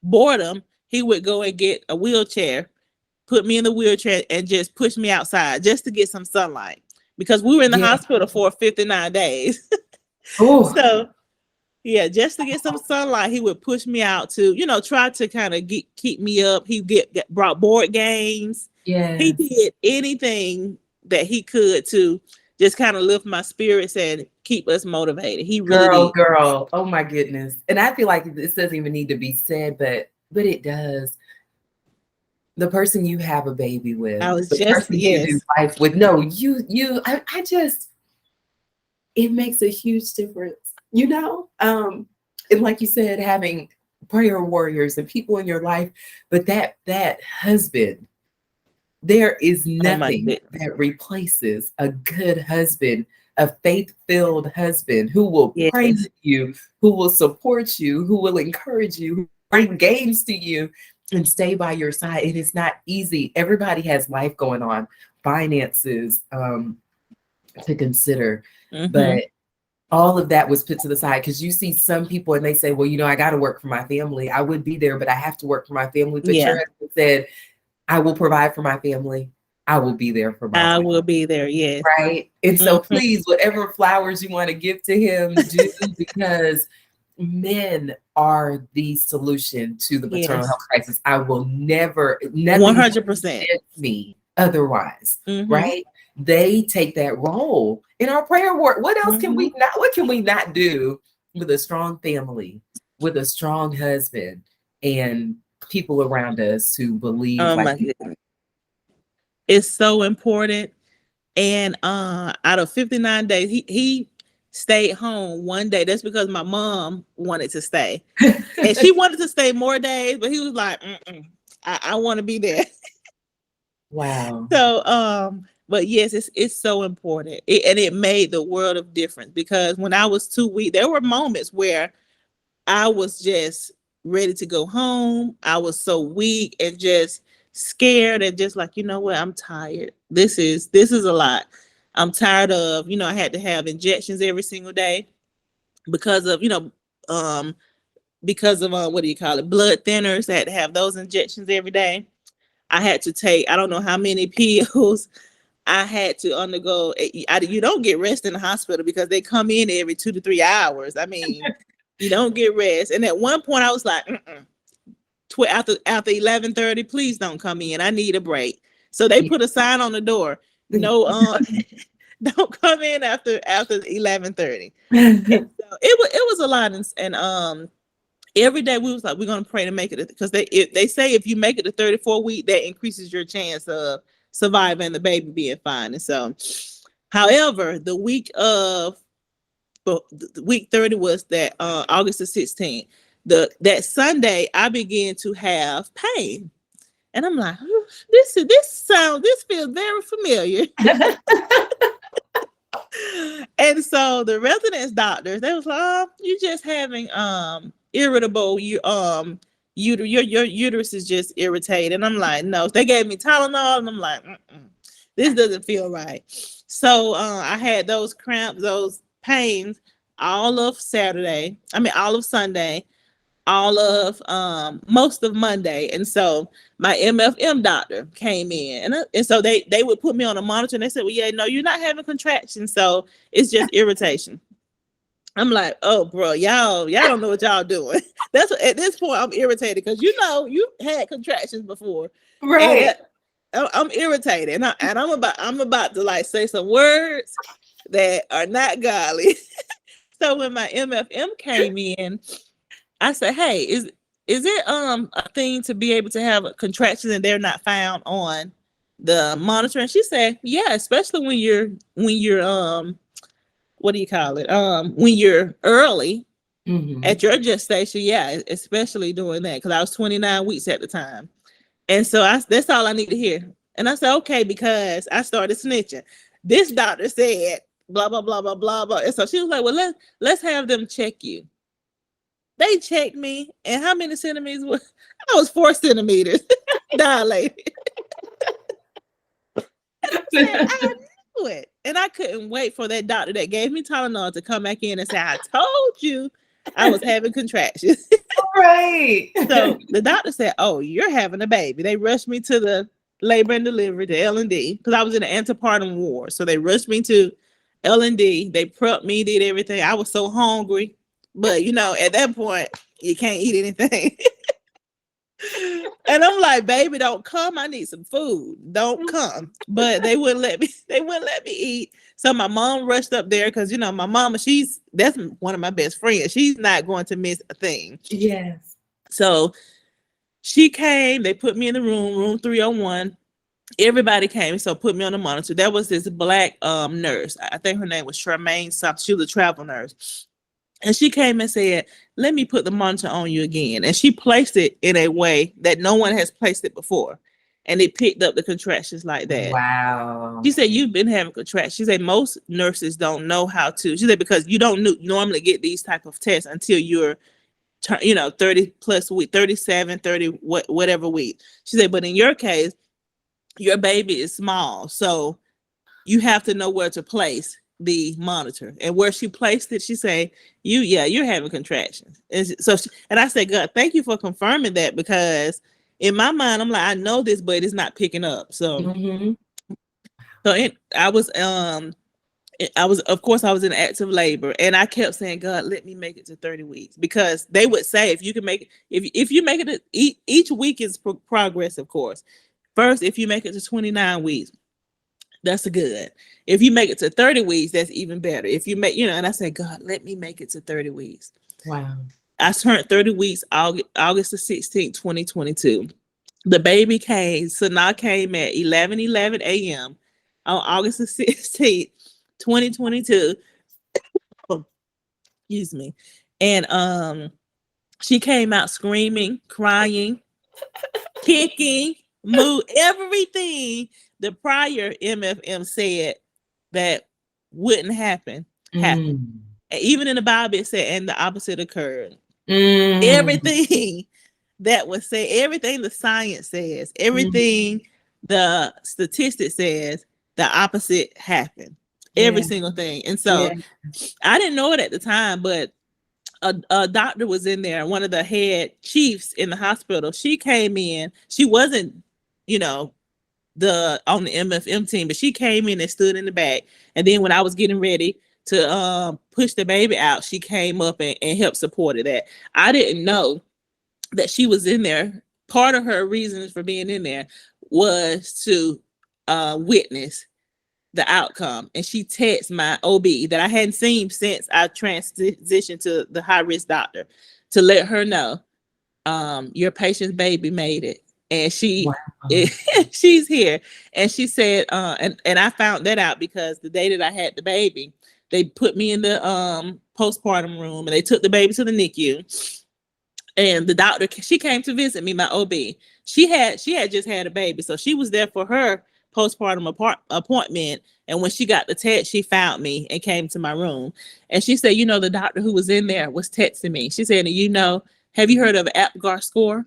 Speaker 2: boredom. He would go and get a wheelchair, put me in the wheelchair, and just push me outside just to get some sunlight, because we were in the
Speaker 1: Yeah.
Speaker 2: hospital for 59 days.
Speaker 1: Oh,
Speaker 2: So yeah, just to get some sunlight, he would push me out to, try to kind of keep me up. He brought board games. He
Speaker 1: yes.
Speaker 2: did anything that he could to just kind of lift my spirits and keep us motivated. He really
Speaker 1: Girl,
Speaker 2: did.
Speaker 1: girl. Oh my goodness. And I feel like this doesn't even need to be said, but it does. The person you have a baby with,
Speaker 2: I was
Speaker 1: the
Speaker 2: just,
Speaker 1: person you do
Speaker 2: yes.
Speaker 1: life with. No, I just, it makes a huge difference, And like you said, having prayer warriors and people in your life, but that husband, there is
Speaker 2: Oh my
Speaker 1: nothing
Speaker 2: goodness.
Speaker 1: that replaces a good husband, a faith-filled husband who will pray
Speaker 2: Yes.
Speaker 1: with you, who will support you, who will encourage you, who bring games to you and stay by your side. It is not easy. Everybody has life going on, finances to consider,
Speaker 2: Mm-hmm.
Speaker 1: but all of that was put to the side, because you see some people and they say, well, I got to work for my family. I would be there, but I have to work for my family. But
Speaker 2: Yeah,
Speaker 1: your husband said, I will provide for my family. I will be there for my
Speaker 2: I
Speaker 1: family.
Speaker 2: will be there. Yes.
Speaker 1: Right. And so
Speaker 2: Mm-hmm.
Speaker 1: please, whatever flowers you want to give to him, do, because men are the solution to the maternal
Speaker 2: Yes.
Speaker 1: health crisis. I will never, nothing will
Speaker 2: 100%.
Speaker 1: convince me otherwise.
Speaker 2: Mm-hmm.
Speaker 1: Right. They take that role in our prayer work. What else can
Speaker 2: Mm-hmm.
Speaker 1: what can we not do with a strong family, with a strong husband, and people around us who believe
Speaker 2: Oh
Speaker 1: like
Speaker 2: my goodness. It's so important. And out of 59 days, he stayed home one day. That's because my mom wanted to stay. And she wanted to stay more days, but he was like, mm-mm, I want to be there.
Speaker 1: wow.
Speaker 2: So but yes, it's so important. And it made the world of difference, because when I was 2 weeks, there were moments where I was just ready to go home. I was so weak and just scared, and just like, you know what, I'm tired. This is a lot. I'm tired of, I had to have injections every single day because of, what do you call it? Blood thinners. I had to have those injections every day. I had to take, I don't know how many pills. I had to undergo. You don't get rest in the hospital, because they come in every 2 to 3 hours. I mean, you don't get rest. And at one point, I was like, after 11:30, please don't come in. I need a break. So they put a sign on the door. No, don't come in after 11:30. And so it was a lot. And every day we was like, we're gonna pray to make it, because they say if you make it to 34 week, that increases your chance of surviving the baby being fine. And so, however, the week 30 was that August the 16th. That Sunday, I began to have pain, and I'm like, this feels very familiar. And so the residence doctors, they was like, oh, you're just having irritable, your uterus is just irritated. And I'm like, no. They gave me Tylenol, and I'm like, this doesn't feel right. So I had those cramps, those pains all of all of Sunday, all of most of Monday. And so my MFM doctor came in, and so they would put me on a monitor, and they said, well, yeah, no, you're not having contractions, so it's just irritation. I'm like, oh, bro, y'all don't know what y'all doing. That's what, at this point I'm irritated, because you had contractions before,
Speaker 1: Right.
Speaker 2: and I'm irritated, and I'm about to like say some words that are not godly. So when my MFM came in, I said, hey, is it a thing to be able to have contractions and they're not found on the monitor? And she said, yeah, especially when you're what do you call it? When you're early
Speaker 1: Mm-hmm.
Speaker 2: at your gestation, yeah, especially doing that, because I was 29 weeks at the time. And so that's all I need to hear. And I said, okay, because I started snitching. This doctor said blah blah blah blah blah blah. And so she was like, well, let's have them check you. They checked me, and how many centimeters was I was 4 centimeters dilated. And I said, I knew it. And I couldn't wait for that doctor that gave me Tylenol to come back in and say, I told you I was having contractions.
Speaker 1: Right.
Speaker 2: So the doctor said, oh, you're having a baby. They rushed me to the labor and delivery, to L&D, because I was in the antepartum ward. So they rushed me to L&D. They prepped me, did everything. I was so hungry. But, at that point, you can't eat anything. And I'm like, baby, don't come. I need some food. Don't come. But they wouldn't let me eat. So my mom rushed up there because my mama, that's one of my best friends. She's not going to miss a thing.
Speaker 1: Yes.
Speaker 2: So she came, they put me in the room 301. Everybody came, so put me on the monitor. There was this black nurse. I think her name was Charmaine something. She was a travel nurse. And she came and said, let me put the monitor on you again. And she placed it in a way that no one has placed it before. And it picked up the contractions like that.
Speaker 1: Wow.
Speaker 2: She said, you've been having contractions. She said, most nurses don't know how to. She said, because you don't normally get these type of tests until you're 30 plus week, 37, 30, whatever week. She said, but in your case, your baby is small. So you have to know where to place the monitor. And where she placed it, she said, you're having contractions. And so and I said, God, thank you for confirming that, because in my mind, I'm like, I know this, but it's not picking up. So I was of course I was in active labor, and I kept saying, God, let me make it to 30 weeks, because they would say, if you can make it, if you make it, each week is progress, of course. First, if you make it to 29 weeks, that's good. If you make it to 30 weeks, that's even better. If you make, and I said, God, let me make it to 30 weeks.
Speaker 1: Wow.
Speaker 2: I turned 30 weeks August the 16th, 2022. The baby came, Sanaa came at 11:11 a.m. on August the 16th, 2022. Oh, excuse me. And she came out screaming, crying, kicking, everything the prior MFM said that wouldn't happen happened. And even in the Bible it said, and the opposite occurred. Everything that was said, everything the science says, everything the statistics says, the opposite happened. Every single thing. And so I didn't know it at the time, but a doctor was in there, one of the head chiefs in the hospital. She came in. She wasn't, on the MFM team, but she came in and stood in the back. And then when I was getting ready to push the baby out, she came up and helped supported that. I didn't know that she was in there. Part of her reasons for being in there was to witness the outcome. And she texted my OB that I hadn't seen since I transitioned to the high risk doctor, to let her know, your patient's baby made it. And she's here. And she said, and I found that out because the day that I had the baby, they put me in the postpartum room, and they took the baby to the NICU. And the doctor, she came to visit me, my OB. She had just had a baby, so she was there for her postpartum appointment. And when she got the text, she found me and came to my room. And she said, the doctor who was in there was texting me. She said, have you heard of APGAR score?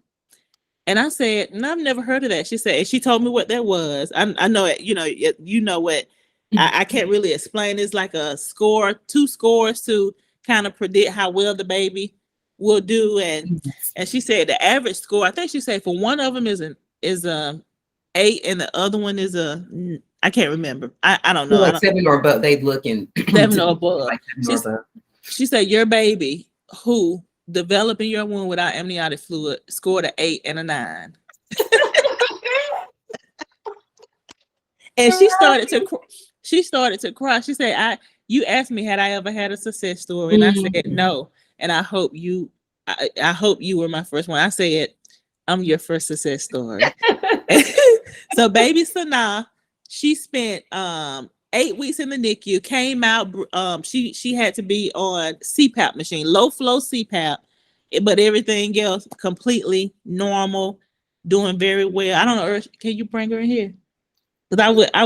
Speaker 2: And I said, no, I've never heard of that. She said, and she told me what that was. I know it, what, I can't really explain. It's like a score, 2 scores to kind of predict how well the baby will do. And she said the average score, I think she said for one of them is a 8, and the other one is I can't remember. I don't know.
Speaker 1: Like 7 or above. They looking
Speaker 2: 7 or above.
Speaker 1: Like 7 or above.
Speaker 2: She said your baby who developed in your womb without amniotic fluid scored an 8 and a 9. And she started to cry. She said, you asked me, had I ever had a success story? And I said, no. And I hope you were my first one. I said, I'm your first success story. So baby Sanaa, she spent 8 weeks in the NICU, came out. She had to be on CPAP machine, low flow CPAP, but everything else completely normal, doing very well. I don't know, can you bring her in here? Because I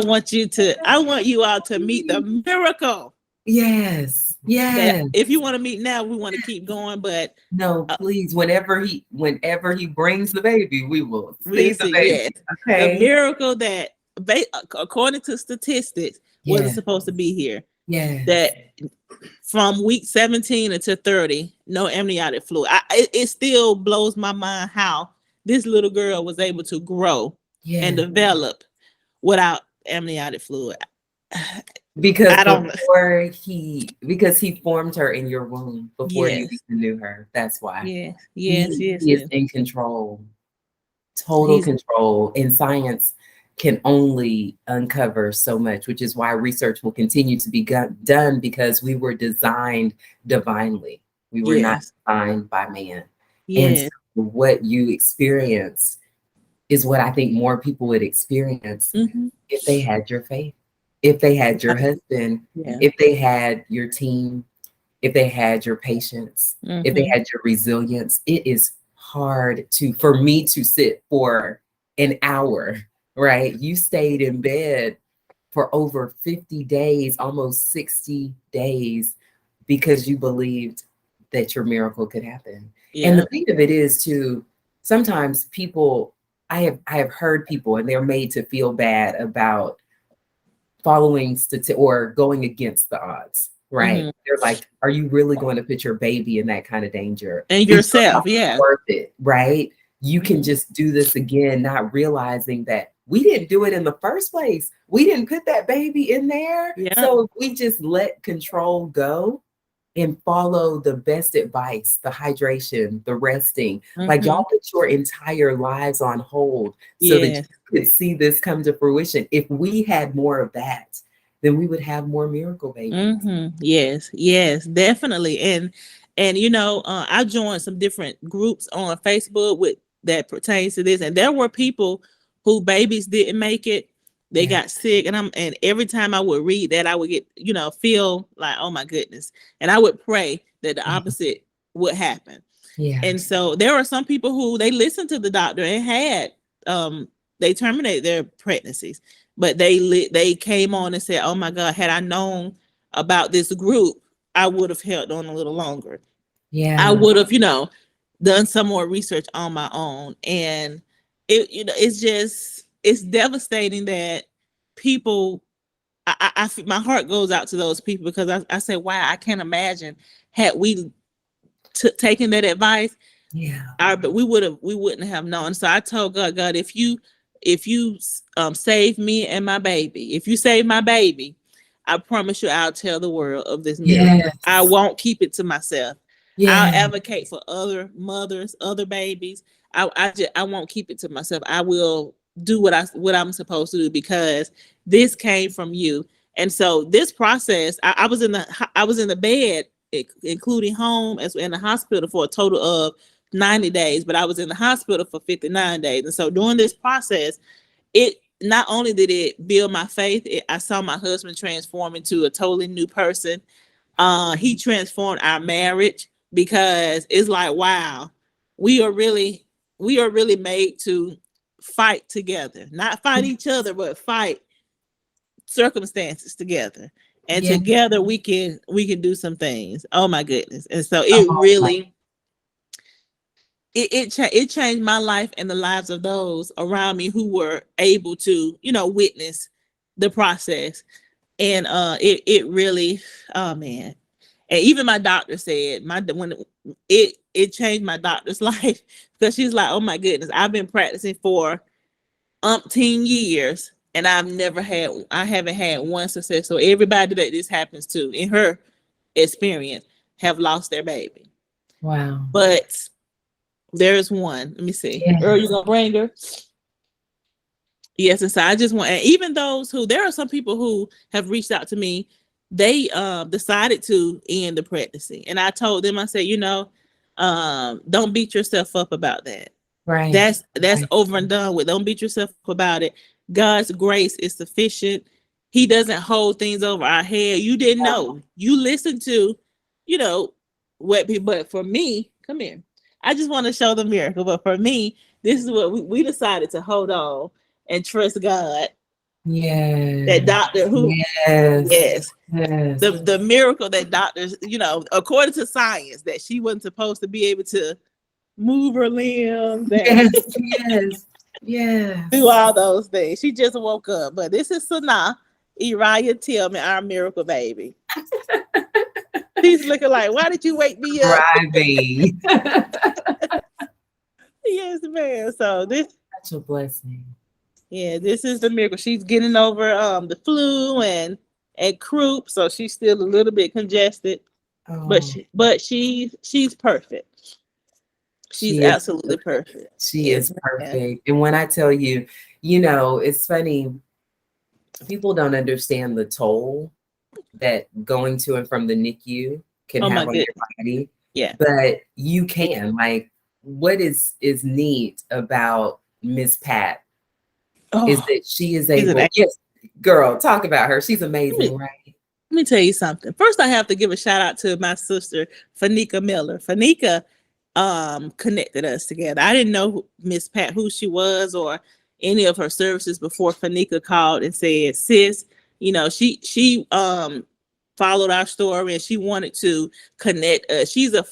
Speaker 2: want you all to meet the miracle.
Speaker 1: Yes,
Speaker 2: But
Speaker 1: yes.
Speaker 2: if you want to meet now, we want to keep going. But
Speaker 1: No,
Speaker 2: uh,
Speaker 1: please, whenever he brings the baby, we will see
Speaker 2: we'll
Speaker 1: the
Speaker 2: see.
Speaker 1: baby.
Speaker 2: Yes, the
Speaker 1: Okay.
Speaker 2: miracle that, according to statistics, wasn't
Speaker 1: Yeah.
Speaker 2: supposed to be here.
Speaker 1: Yes.
Speaker 2: That from week 17 until 30, no amniotic fluid. It still blows my mind how this little girl was able to grow and
Speaker 1: Yeah.
Speaker 2: develop without amniotic fluid.
Speaker 1: Because
Speaker 2: I don't know.
Speaker 1: because he formed her in your womb before you
Speaker 2: Yes,
Speaker 1: even knew her. That's why.
Speaker 2: yes, yes,
Speaker 1: He
Speaker 2: yes,
Speaker 1: he is
Speaker 2: yes.
Speaker 1: in control, total
Speaker 2: He's
Speaker 1: control. And science can only uncover so much, which is why research will continue to be done because we were designed divinely. We were not
Speaker 2: yes,
Speaker 1: designed by man. And so
Speaker 2: yes.
Speaker 1: what you experience is what I think more people would experience
Speaker 2: Mm-hmm.
Speaker 1: if they had your faith, if they had your husband,
Speaker 2: Yeah.
Speaker 1: if they had your team, if they had your patience, if they
Speaker 2: Mm-hmm.
Speaker 1: had your resilience. It is hard for me to sit for an hour, right? You stayed in bed for over 50 days, almost 60 days, because you believed that your miracle could happen. And the
Speaker 2: Yeah.
Speaker 1: thing of it is too, sometimes people, I have heard people and they're made to feel bad about following or going against the odds, right?
Speaker 2: Mm-hmm.
Speaker 1: They're like, are you really going to put your baby in that kind of danger?
Speaker 2: And
Speaker 1: Is your life
Speaker 2: yourself, yeah.
Speaker 1: worth it, right? You can
Speaker 2: Mm-hmm.
Speaker 1: just do this again, not realizing that we didn't do it in the first place. We didn't put that baby in there.
Speaker 2: Yeah.
Speaker 1: So if we just let control go and follow the best advice, the hydration, the resting. Like
Speaker 2: Mm-hmm.
Speaker 1: y'all put your entire lives on hold so that
Speaker 2: Yes.
Speaker 1: you could see this come to fruition. If we had more of that, then we would have more miracle babies.
Speaker 2: Mm-hmm. Yes. Yes. Definitely. And I joined some different groups on Facebook with that pertains to this, and there were people who babies didn't make it. They
Speaker 1: Yeah.
Speaker 2: got sick, and every time I would read that, I would get feel like, oh my goodness, and I would pray that the
Speaker 1: Yeah.
Speaker 2: opposite would happen.
Speaker 1: Yeah.
Speaker 2: And so there are some people who they listened to the doctor and had they terminated their pregnancies, but they came on and said, "Oh my God, had I known about this group, I would have held on a little longer. I
Speaker 1: Yeah.
Speaker 2: would have, done some more research on my own." And it's devastating that people. My heart goes out to those people because I say, wow, I can't imagine had we taken that advice,
Speaker 1: Yeah.
Speaker 2: but we wouldn't have known. So I told God, God, if you save me and my baby, if you save my baby, I promise you I'll tell the world of this miracle. I
Speaker 1: Yes.
Speaker 2: won't keep it to myself. I'll
Speaker 1: Yeah.
Speaker 2: advocate for other mothers, other babies. I won't keep it to myself. I will do what I'm supposed to do because this came from you. And so this process, I was in the bed, including home as in the hospital for a total of 90 days, but I was in the hospital for 59 days. And so during this process, it not only did it build my faith, I saw my husband transform into a totally new person. He transformed our marriage because it's like, wow, we are really we are really made to fight together, not fight each other, but fight circumstances together. And
Speaker 1: Yeah.
Speaker 2: together we can do some things. Oh my goodness. And so it
Speaker 1: Oh,
Speaker 2: really it changed my life and the lives of those around me who were able to witness the process. And it really, oh man. And even my doctor said when it changed my doctor's life because she's like, oh my goodness, I've been practicing for umpteen years and I haven't had one success. So everybody that this happens to in her experience have lost their baby.
Speaker 1: wow.
Speaker 2: But there's one. Let me see. Earl, you
Speaker 1: Yes.
Speaker 2: gonna bring her? Yes, and so I just want, and even those who, there are some people who have reached out to me, they decided to end the pregnancy. And I told them, I said, don't beat yourself up about that.
Speaker 1: Right.
Speaker 2: That's
Speaker 1: Right.
Speaker 2: over and done with. Don't beat yourself up about it. God's grace is sufficient. He doesn't hold things over our head. You didn't know. You listened to, you know, what people, but for me, come here. I just want to show the miracle. But for me, this is what we decided to hold on and trust God. That
Speaker 1: Yes.
Speaker 2: doctor who,
Speaker 1: Yes.
Speaker 2: yes,
Speaker 1: Yes.
Speaker 2: the miracle that doctors, according to science, that she wasn't supposed to be able to move her limbs and
Speaker 1: Yes. Yes.
Speaker 2: do
Speaker 1: Yes.
Speaker 2: all those things. She just woke up. But this is Sanaa Uriah Tillman, our miracle baby. She's looking like, why did you wake me up?
Speaker 1: Thriving.
Speaker 2: Yes, ma'am. So this,
Speaker 1: Such a blessing.
Speaker 2: yeah, this is the miracle. She's getting over the flu and croup, so she's still a little bit congested, but
Speaker 1: Oh,
Speaker 2: she's perfect. She's
Speaker 1: she is
Speaker 2: absolutely perfect.
Speaker 1: she
Speaker 2: Yes,
Speaker 1: is
Speaker 2: ma'am.
Speaker 1: perfect. And when I tell you, it's funny, people don't understand the toll that going to and from the NICU can
Speaker 2: Oh my
Speaker 1: have on
Speaker 2: goodness.
Speaker 1: your body,
Speaker 2: Yeah.
Speaker 1: but you can. Like, what is neat about Miss Pat is
Speaker 2: Oh,
Speaker 1: that she is
Speaker 2: she's an
Speaker 1: able,
Speaker 2: angel.
Speaker 1: yes, girl, talk about her. She's
Speaker 2: Let me,
Speaker 1: amazing, right?
Speaker 2: let me tell you something. First, I have to give a shout out to my sister, Fanika Miller. Fanika connected us together. I didn't know Miss Pat who she was or any of her services before Fanika called and said, sis, she followed our story and she wanted to connect us. She's a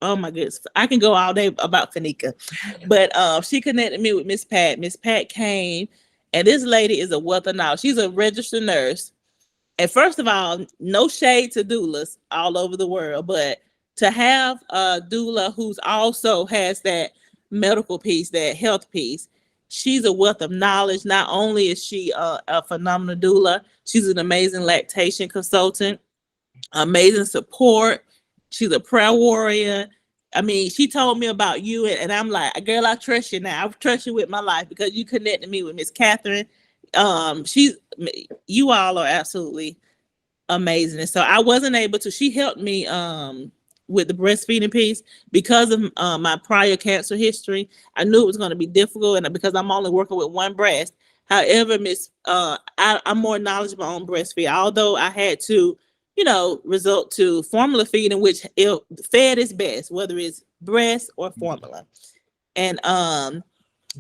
Speaker 2: oh my goodness. I can go all day about Fanika. But she connected me with Miss Pat. Miss Pat came, and this lady is a wealth of knowledge. She's a registered nurse. And first of all, no shade to doulas all over the world, but to have a doula who's also has that medical piece, that health piece, she's a wealth of knowledge. Not only is she a phenomenal doula, she's an amazing lactation consultant, amazing support. She's a prayer warrior. I mean, she told me about you, and I'm like, girl, I trust you now. I trust you with my life because you connected me with Miss Catherine. She's you all are absolutely amazing. And so I wasn't able to, she helped me with the breastfeeding piece because of my prior cancer history. I knew it was going to be difficult, and because I'm only working with one breast. However, I'm more knowledgeable on breastfeed, although I had to, result to formula feeding, which fed is best, whether it's breast or formula. And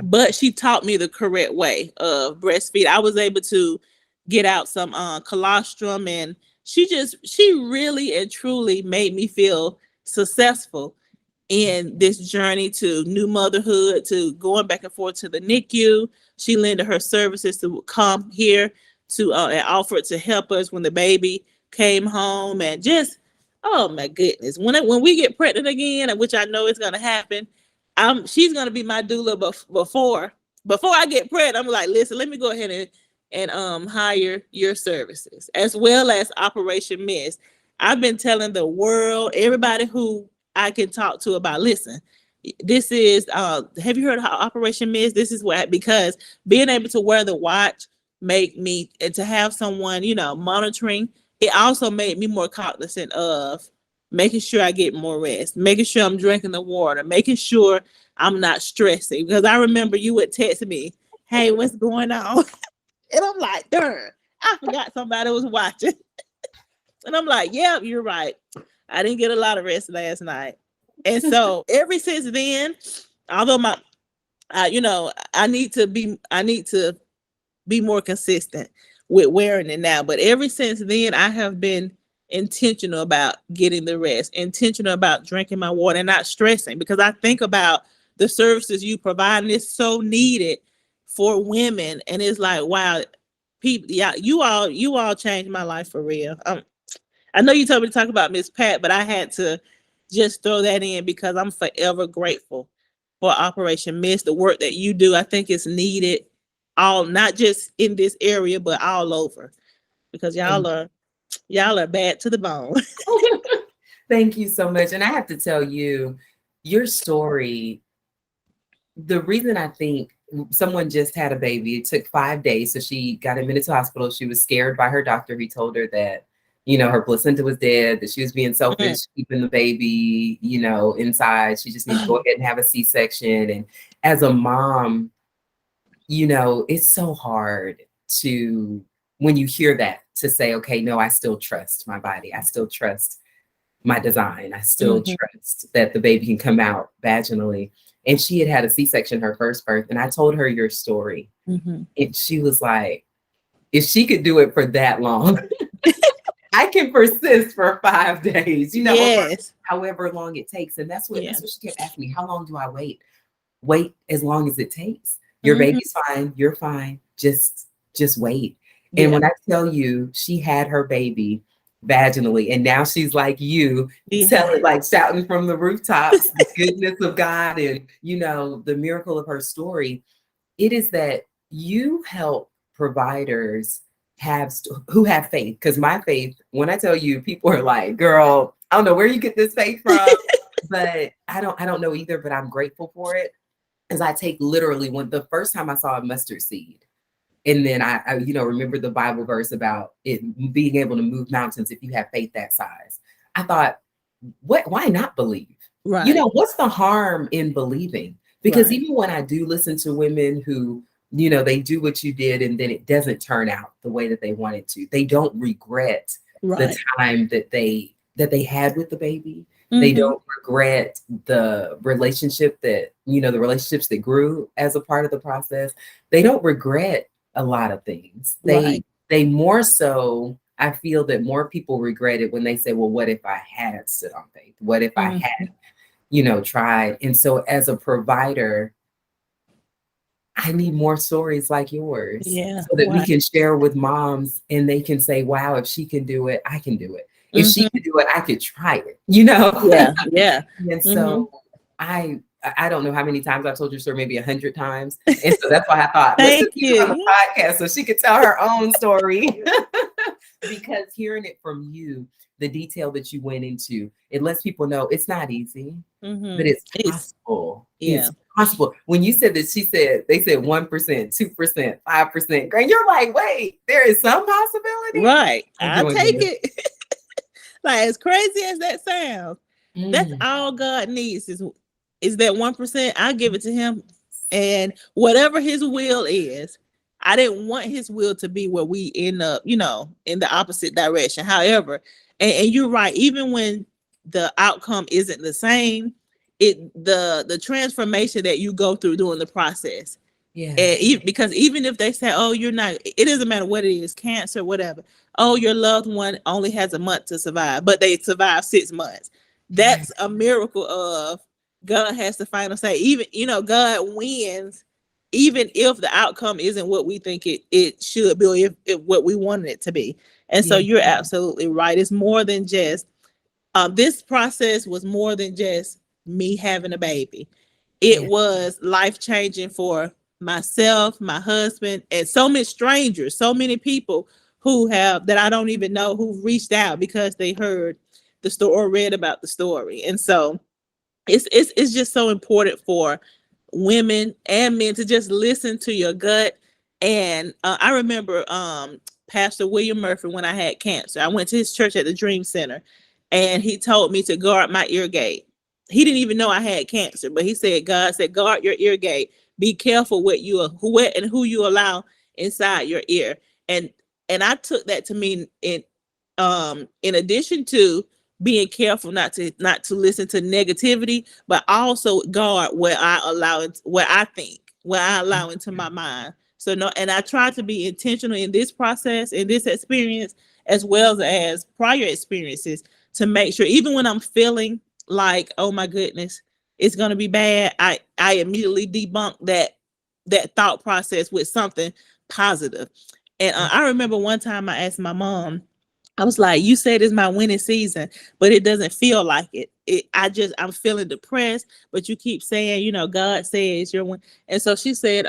Speaker 2: but she taught me the correct way of breastfeed. I was able to get out some colostrum, and she really and truly made me feel successful in this journey to new motherhood, to going back and forth to the NICU. She lended her services to come here to and offered to help us when the baby came home, and just oh my goodness, when we get pregnant again, which I know is going to happen, she's going to be my doula. Before I get pregnant, I'm like, listen, let me go ahead and hire your services as well as Operation Miss. I've been telling the world, everybody who I can talk to about, listen, this is have you heard of how Operation Miss? This is what, because being able to wear the watch make me, and to have someone, monitoring, it also made me more cognizant of making sure I get more rest, making sure I'm drinking the water, making sure I'm not stressing. Because I remember you would text me, hey, what's going on? And I'm like, darn, I forgot somebody was watching. And I'm like, yeah, you're right. I didn't get a lot of rest last night. And so ever since then, although I need to be more consistent with wearing it now. But ever since then, I have been intentional about getting the rest, intentional about drinking my water and not stressing, because I think about the services you provide, and it's so needed for women. And it's like, wow, people, yeah, you all changed my life for real. I know you told me to talk about Miss Pat, but I had to just throw that in because I'm forever grateful for Operation Miss, the work that you do. I think it's needed all, not just in this area, but all over, because y'all are bad to the bone.
Speaker 1: Thank you so much. And I have to tell you, your story, the reason I think someone just had a baby, it took 5 days. So she got admitted to hospital. She was scared by her doctor. He told her that, her placenta was dead, that she was being
Speaker 2: Mm.
Speaker 1: selfish, keeping the baby, inside. She just needs to go ahead and have a C-section. And as a mom, it's so hard to, when you hear that, to say, okay, no, I still trust my body. I still trust my design. I still
Speaker 2: Mhm.
Speaker 1: trust that the baby can come out vaginally. And she had had a C-section her first birth. And I told her your story.
Speaker 2: Mhm.
Speaker 1: And she was like, if she could do it for that long, I can persist for 5 days, you know, or for
Speaker 2: Yes.
Speaker 1: however long it takes. And
Speaker 2: Yeah.
Speaker 1: that's what she kept asking me. How long do I wait? Wait as long as it takes. Your
Speaker 2: Hmm.
Speaker 1: baby's fine. You're fine. Just wait. And
Speaker 2: Yeah.
Speaker 1: when I tell you she had her baby vaginally, and now she's like you,
Speaker 2: Yeah.
Speaker 1: telling, like shouting from the rooftops the goodness of God and, you know, the miracle of her story, it is that you help providers who have faith. Because my faith, when I tell you, people are like, girl, I don't know where you get this faith from, but I don't know either, but I'm grateful for it. As I take literally, when the first time I saw a mustard seed, and then I you know, remember the Bible verse about it being able to move mountains if you have faith that size. I thought, why not believe? You
Speaker 2: Right.
Speaker 1: know, what's the harm in believing? Because
Speaker 2: Right.
Speaker 1: even when I do listen to women who, you know, they do what you did and then it doesn't turn out the way that they wanted to, they don't regret the
Speaker 2: Right.
Speaker 1: time that they had with the baby. They
Speaker 2: Hmm.
Speaker 1: don't regret the relationship that, you know, the relationships that grew as a part of the process. They don't regret a lot of things.
Speaker 2: Right.
Speaker 1: They more so, I feel that more people regret it when they say, well, what if I had stood on faith? What if I
Speaker 2: Hmm.
Speaker 1: had, you know, tried? And so as a provider, I need more stories like yours
Speaker 2: Yeah.
Speaker 1: so that we
Speaker 2: Right.
Speaker 1: can share with moms and they can say, wow, if she can do it, I can do it. If she
Speaker 2: Hmm.
Speaker 1: can do it, I could try it, you know?
Speaker 2: Yeah. Yeah.
Speaker 1: And
Speaker 2: Hmm.
Speaker 1: so I don't know how many times I've told your story, maybe 100 times. And so that's why I thought, let's
Speaker 2: Thank
Speaker 1: just get her on the
Speaker 2: you.
Speaker 1: podcast so she could tell her own story. Because hearing it from you, the detail that you went into, it lets people know it's not easy,
Speaker 2: Hmm.
Speaker 1: but it's
Speaker 2: It's
Speaker 1: possible.
Speaker 2: yeah.
Speaker 1: It's possible. When you said that, they said 1%, 2%, 5%. And you're like, wait, there is some possibility
Speaker 2: Right.
Speaker 1: of
Speaker 2: I'll
Speaker 1: doing
Speaker 2: take
Speaker 1: this.
Speaker 2: it. Like as crazy as that sounds, that's
Speaker 1: Mm,
Speaker 2: all God needs is that 1%. I give it to him. And whatever his will is, I didn't want his will to be where we end up, you know, in the opposite direction. However, and you're right, even when the outcome isn't the same, the transformation that you go through during the process. And
Speaker 1: yes.
Speaker 2: because even if they say, oh, you're not, it doesn't matter what it is, cancer, whatever. Oh, your loved one only has a month to survive, but they survive 6 months.
Speaker 1: Right.
Speaker 2: That's a miracle of God has the final say. Even, you know, God wins, even if the outcome isn't what we think it should be, or if what we wanted it to be. And so
Speaker 1: Yeah.
Speaker 2: you're absolutely right. It's more than just, this process was more than just me having a baby. It
Speaker 1: Yeah.
Speaker 2: was life changing for myself, my husband, and so many strangers, so many people who have that I don't even know who reached out because they heard the story or read about the story. And so it's just so important for women and men to just listen to your gut. And I remember Pastor William Murphy, when I had cancer, I went to his church at the Dream Center, and he told me to guard my ear gate. He didn't even know I had cancer, but he said, God said, guard your ear gate. Be careful who you allow inside your ear. And I took that to mean in addition to being careful not to listen to negativity, but also guard where I think, where I allow into my mind. So no, and I try to be intentional in this process, in this experience, as well as prior experiences, to make sure even when I'm feeling like, oh my goodness, it's gonna be bad, I immediately debunk that thought process with something positive. And I remember one time I asked my mom, I was like, you said it's my winning season, but it doesn't feel like it. I'm feeling depressed, but you keep saying, you know, God says you're win. And so she said,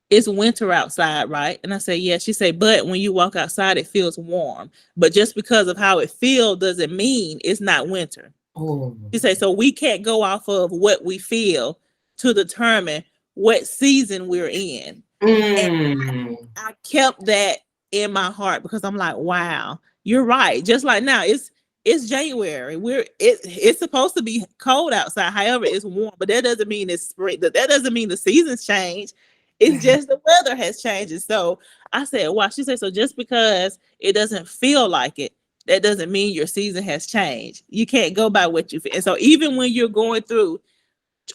Speaker 2: it's winter outside, right? And I said, yeah. She said, but when you walk outside, it feels warm. But just because of how it feels doesn't mean it's not winter.
Speaker 1: Oh.
Speaker 2: She said, so we can't go off of what we feel to determine what season we're in. And
Speaker 1: Mm.
Speaker 2: I kept that in my heart because I'm like, wow, you're right. Just like now, it's January. It's supposed to be cold outside. However, it's warm, but that doesn't mean it's spring. That doesn't mean the seasons change. It's
Speaker 1: Right.
Speaker 2: just the weather has changed. And so I said, wow. She said, so just because it doesn't feel like it, that doesn't mean your season has changed. You can't go by what you feel. And so even when you're going through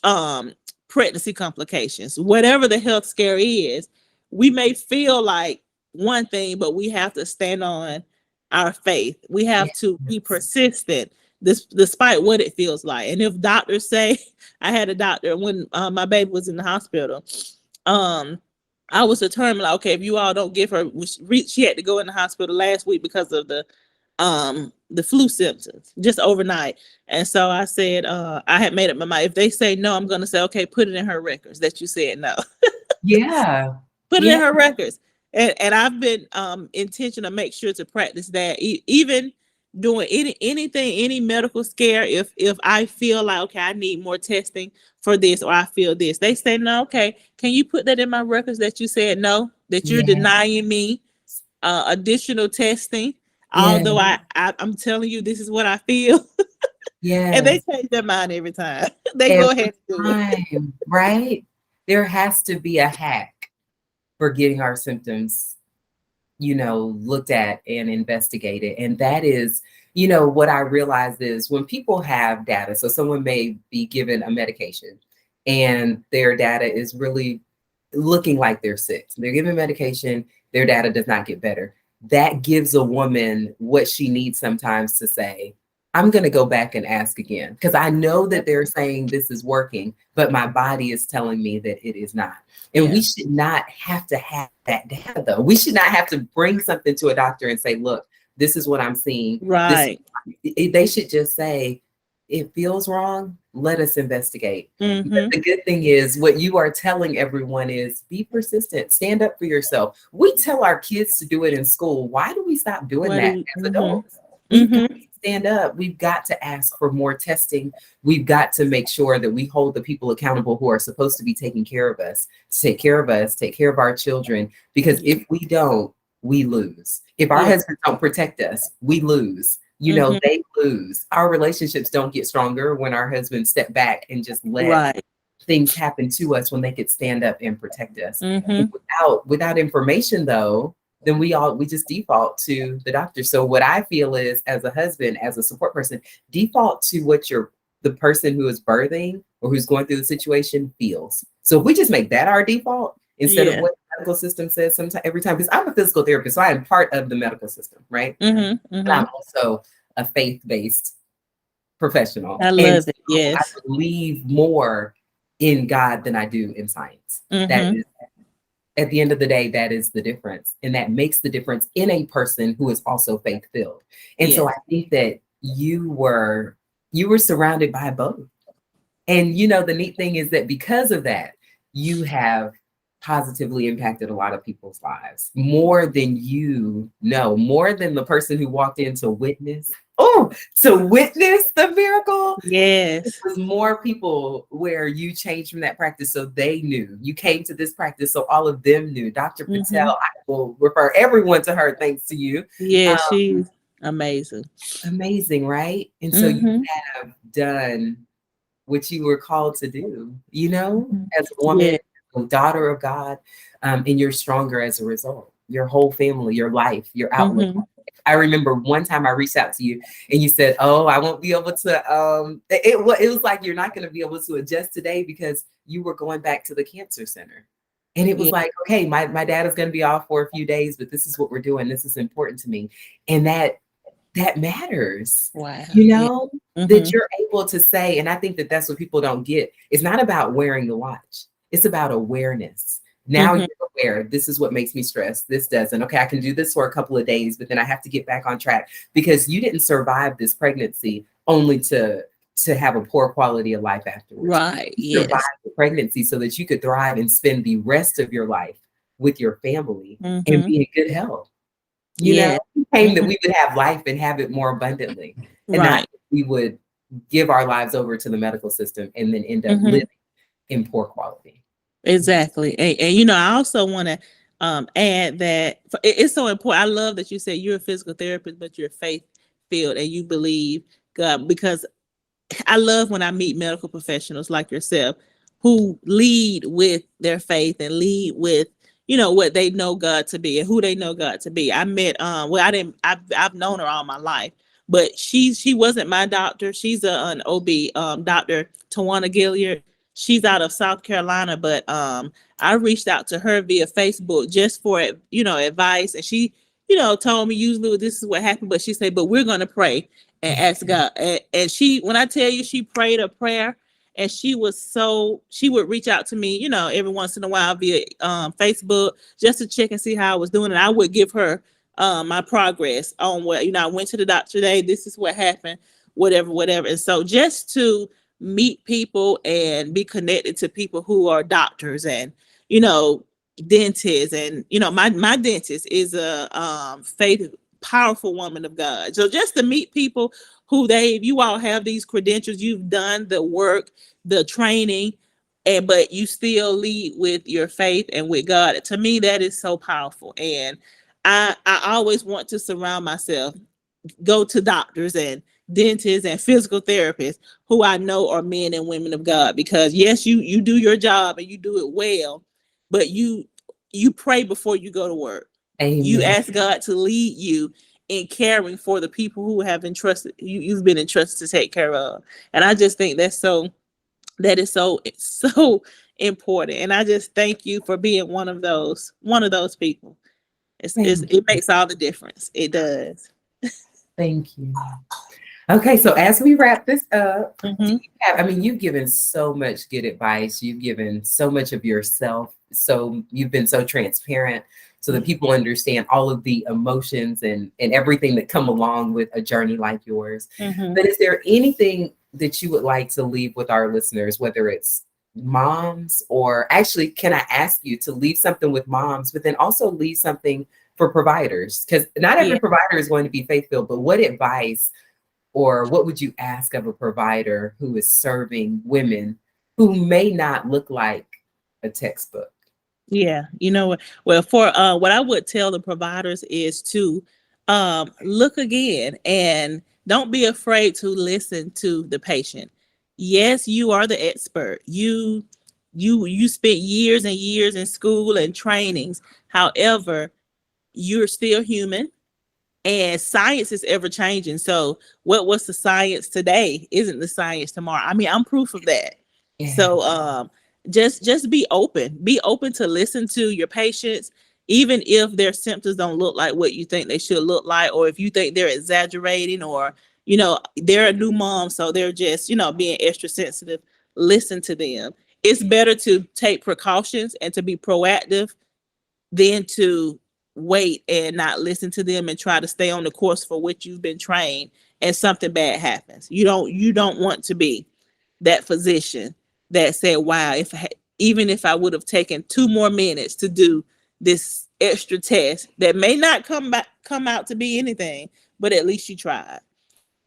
Speaker 2: um pregnancy complications, whatever the health scare is, we may feel like one thing, but we have to stand on our faith. We have to be
Speaker 1: Yes.
Speaker 2: persistent, despite what it feels like. And if doctors say, I had a doctor when my baby was in the hospital. Um, I was determined, like, okay, if you all don't give her, she had to go in the hospital last week because of the flu symptoms just overnight. And so I said, I had made up my mind. If they say no, I'm gonna say, okay, put it in her records that you said no.
Speaker 1: Yeah.
Speaker 2: Put it
Speaker 1: Yeah.
Speaker 2: in her records. And I've been intentional to make sure to practice that, even doing anything, any medical scare. If I feel like, okay, I need more testing for this, or I feel this, they say no. Okay, can you put that in my records that you said no, that you're
Speaker 1: Yeah.
Speaker 2: denying me additional testing,
Speaker 1: Yeah.
Speaker 2: although I'm telling you this is what I feel. And they
Speaker 1: Yes.
Speaker 2: change their mind every time. They go
Speaker 1: Every
Speaker 2: ahead and do it.
Speaker 1: time, right? There has to be a hack for getting our symptoms, looked at and investigated. And that is, what I realize is when people have data, so someone may be given a medication and their data is really looking like they're sick. So they're given medication, their data does not get better. That gives a woman what she needs sometimes to say, I'm going to go back and ask again, because I know that they're saying this is working, but my body is telling me that it is not. And we should not have to have that data, though. We should not have to bring something to a doctor and say, look, this is what I'm seeing.
Speaker 2: Right.
Speaker 1: They should just say, it feels wrong. Let us investigate.
Speaker 2: Mm-hmm.
Speaker 1: The good thing is what you are telling everyone is be persistent, stand up for yourself. We tell our kids to do it in school. Why do we stop doing that as adults? We've got to stand up. We've got to ask for more testing. We've got to make sure that we hold the people accountable who are supposed to be taking care of us, to take care of us, take care of our children. Because if we don't, we lose. If our husbands don't protect us, we lose. They lose. Our relationships don't get stronger when our husbands step back and just let things happen to us when they could stand up and protect us. Without information, though, then we just default to the doctor. So what I feel is, as a husband, as a support person, default to what the person who is birthing or who's going through the situation feels. So if we just make that our default instead of what the medical system says sometimes, every time, because I'm a physical therapist, so I am part of the medical system, right? And I'm also a faith-based professional.
Speaker 2: I
Speaker 1: And
Speaker 2: love
Speaker 1: so
Speaker 2: it. Yes.
Speaker 1: I believe more in God than I do in science. That is, at the end of the day, that is the difference. And that makes the difference in a person who is also faith-filled. And so I think that you were surrounded by both. And the neat thing is that because of that, you have positively impacted a lot of people's lives, more than more than the person who walked in to witness the miracle. It
Speaker 2: Yes.
Speaker 1: was more people where you changed from that practice, so they knew. You came to this practice, so all of them knew. Dr. Patel, I will refer everyone to her thanks to you.
Speaker 2: Yeah, she's amazing.
Speaker 1: Amazing, right? And so you have done what you were called to do, as a woman, a daughter of God, and you're stronger as a result. Your whole family, your life, your outlook. I remember one time I reached out to you and you said, oh, I won't be able to, it was like, you're not going to be able to adjust today because you were going back to the cancer center. And it was like, okay, my dad is going to be off for a few days, but this is what we're doing. This is important to me. And that matters.
Speaker 2: Wow.
Speaker 1: That you're able to say, and I think that that's what people don't get. It's not about wearing the watch. It's about awareness. Now you're aware, this is what makes me stressed. This doesn't. Okay, I can do this for a couple of days, but then I have to get back on track, because you didn't survive this pregnancy only to have a poor quality of life afterwards.
Speaker 2: Right.
Speaker 1: You survived the pregnancy so that you could thrive and spend the rest of your life with your family and be in good health. You came that we would have life and have it more abundantly, and not that we would give our lives over to the medical system and then end up living in poor quality.
Speaker 2: Exactly. And I also want to add that it's so important. I love that you said you're a physical therapist, but you're faith filled and you believe God, because I love when I meet medical professionals like yourself who lead with their faith and lead with what they know God to be and who they know God to be. I met I've known her all my life, but she wasn't my doctor. She's an OB, Dr. Tawana Gilliard. She's out of South Carolina, but I reached out to her via Facebook just for advice, and she told me usually this is what happened, but she said, but we're gonna pray and ask God. And she, when I tell you, she prayed a prayer, and she would reach out to me, every once in a while via Facebook just to check and see how I was doing, and I would give her my progress on what I went to the doctor today. This is what happened, whatever, whatever. And so just to meet people and be connected to people who are doctors and dentists, and my dentist is a faith powerful woman of God. So just to meet people who you all have these credentials, you've done the work, the training, but you still lead with your faith and with God. To me, that is so powerful. And I always want to surround myself, go to doctors and dentists and physical therapists who I know are men and women of God, because yes, you do your job and you do it well, but you pray before you go to work.
Speaker 1: Amen.
Speaker 2: You ask God to lead you in caring for the people who have entrusted you've been entrusted to take care of. And I just think that is so important. And I just thank you for being one of those people. It makes all the difference. It does.
Speaker 1: Thank you. Okay, so as we wrap this up,
Speaker 2: Mm-hmm.
Speaker 1: you've given so much good advice. You've given so much of yourself. So you've been so transparent so that people understand all of the emotions and everything that come along with a journey like yours.
Speaker 2: Mm-hmm.
Speaker 1: But is there anything that you would like to leave with our listeners, whether it's moms, or actually, can I ask you to leave something with moms, but then also leave something for providers? Because not every provider is going to be faith-filled, but what advice or what would you ask of a provider who is serving women who may not look like a textbook?
Speaker 2: Yeah, well, for what I would tell the providers is to look again and don't be afraid to listen to the patient. Yes, you are the expert. You spent years and years in school and trainings. However, you're still human, and science is ever changing. So what was the science today isn't the science tomorrow. I'm proof of that.
Speaker 1: Yeah.
Speaker 2: So just be open to listen to your patients, even if their symptoms don't look like what you think they should look like, or if you think they're exaggerating, or they're a new mom, so they're just being extra sensitive. Listen to them. It's better to take precautions and to be proactive than to wait and not listen to them and try to stay on the course for which you've been trained, and something bad happens. You don't want to be that physician that said, wow, even if I would have taken 2 more minutes to do this extra test that may not come out to be anything, but at least you tried.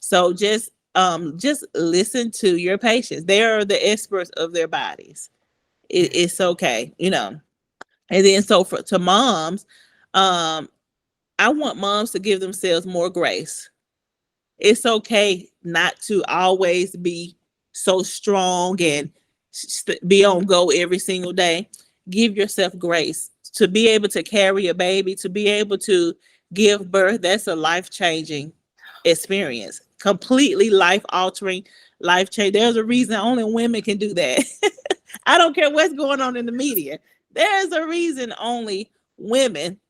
Speaker 2: So just listen to your patients. They are the experts of their bodies. It's okay. And then to moms, I want moms to give themselves more grace. It's okay not to always be so strong and be on go every single day. Give yourself grace to be able to carry a baby, to be able to give birth. That's a life-changing experience, completely life-altering, life-changing. There's a reason only women can do that. I don't care what's going on in the media. There's a reason only women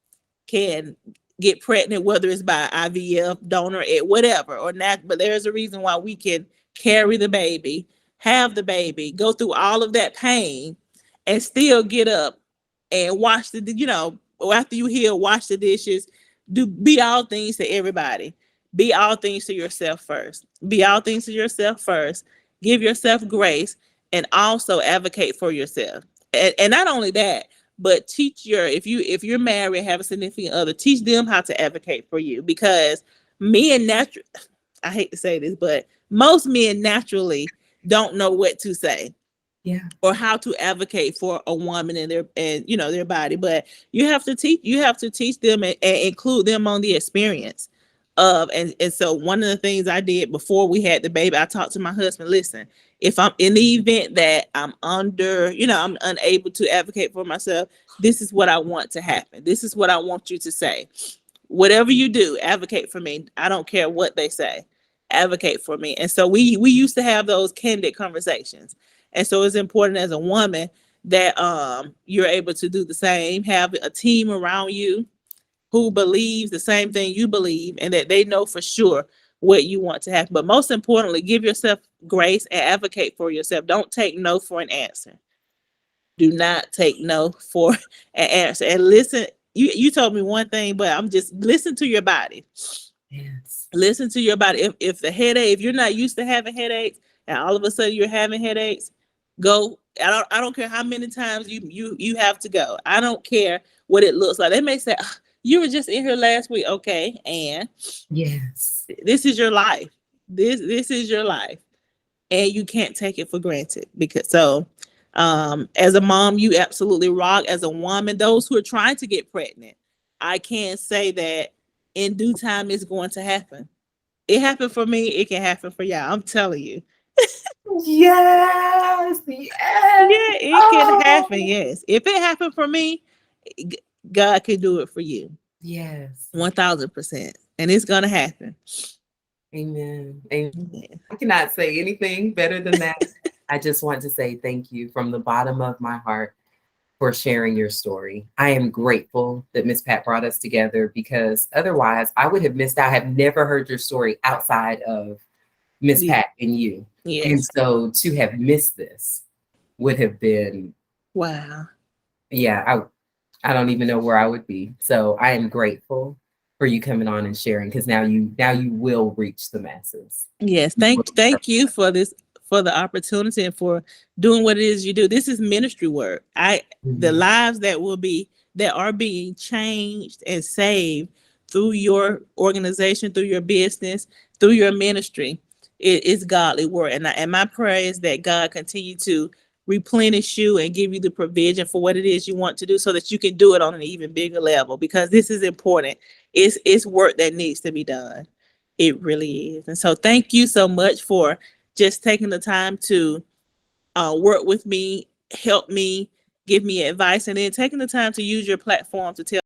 Speaker 2: can get pregnant, whether it's by IVF, donor, whatever, or not. But there's a reason why we can carry the baby, have the baby, go through all of that pain, and still get up and wash after you heal, wash the dishes, be all things to everybody. Be all things to yourself first. Be all things to yourself first. Give yourself grace, and also advocate for yourself. And not only that, but teach if you're married, have a significant other, teach them how to advocate for you, because men I hate to say this, but most men naturally don't know what to say.
Speaker 1: Yeah.
Speaker 2: Or how to advocate for a woman in their body. But you have to teach them and include them on the experience of, and so one of the things I did before we had the baby, I talked to my husband, listen, if I'm in the event that I'm I'm unable to advocate for myself, this is what I want to happen. This is what I want you to say. Whatever you do, advocate for me. I don't care what they say. advocate for me. And so we used to have those candid conversations. And so it's important as a woman that you're able to do the same, have a team around you who believes the same thing you believe, and that they know for sure what you want to happen. But most importantly, give yourself grace and advocate for yourself. Don't take no for an answer. Do not take no for an answer. And listen, you told me one thing, but I'm just listen to your body.
Speaker 1: Yes.
Speaker 2: Listen to your body. If the headache, if you're not used to having headaches and all of a sudden you're having headaches, go. I don't care how many times you have to go. I don't care what it looks like. They may say, "Ah, you were just in here last week." Okay, and
Speaker 1: Yes.
Speaker 2: this is your life. This is your life, and you can't take it for granted. Because so as a mom, you absolutely rock. As a woman, those who are trying to get pregnant, I can say that in due time it's going to happen. It happened for me. It can happen for y'all. I'm telling you.
Speaker 1: Yes. Yes.
Speaker 2: Yeah, it can happen.
Speaker 1: Oh.
Speaker 2: Yes. If it happened for me, God can do it for you.
Speaker 1: Yes.
Speaker 2: 1000%. And it's going to happen.
Speaker 1: Amen. Amen.
Speaker 2: Yeah.
Speaker 1: I cannot say anything better than that. I just want to say thank you from the bottom of my heart for sharing your story. I am grateful that Miss Pat brought us together, because otherwise I would have missed out. I have never heard your story outside of Miss
Speaker 2: Yeah.
Speaker 1: Pat and you. And
Speaker 2: Yes.
Speaker 1: so to have missed this would have been,
Speaker 2: Wow.
Speaker 1: yeah, I don't even know where I would be. So I am grateful for you coming on and sharing, because now you will reach the masses.
Speaker 2: Yes. Thank you for this, for the opportunity, and for doing what it is you do. This is ministry work. The
Speaker 1: Mhm.
Speaker 2: lives that are being changed and saved through your organization, through your business, through your ministry, it is godly work. And my prayer is that God continue to replenish you and give you the provision for what it is you want to do, so that you can do it on an even bigger level, because this is important. It's work that needs to be done. It really is. And so thank you so much for just taking the time to work with me, help me, give me advice, and then taking the time to use your platform to tell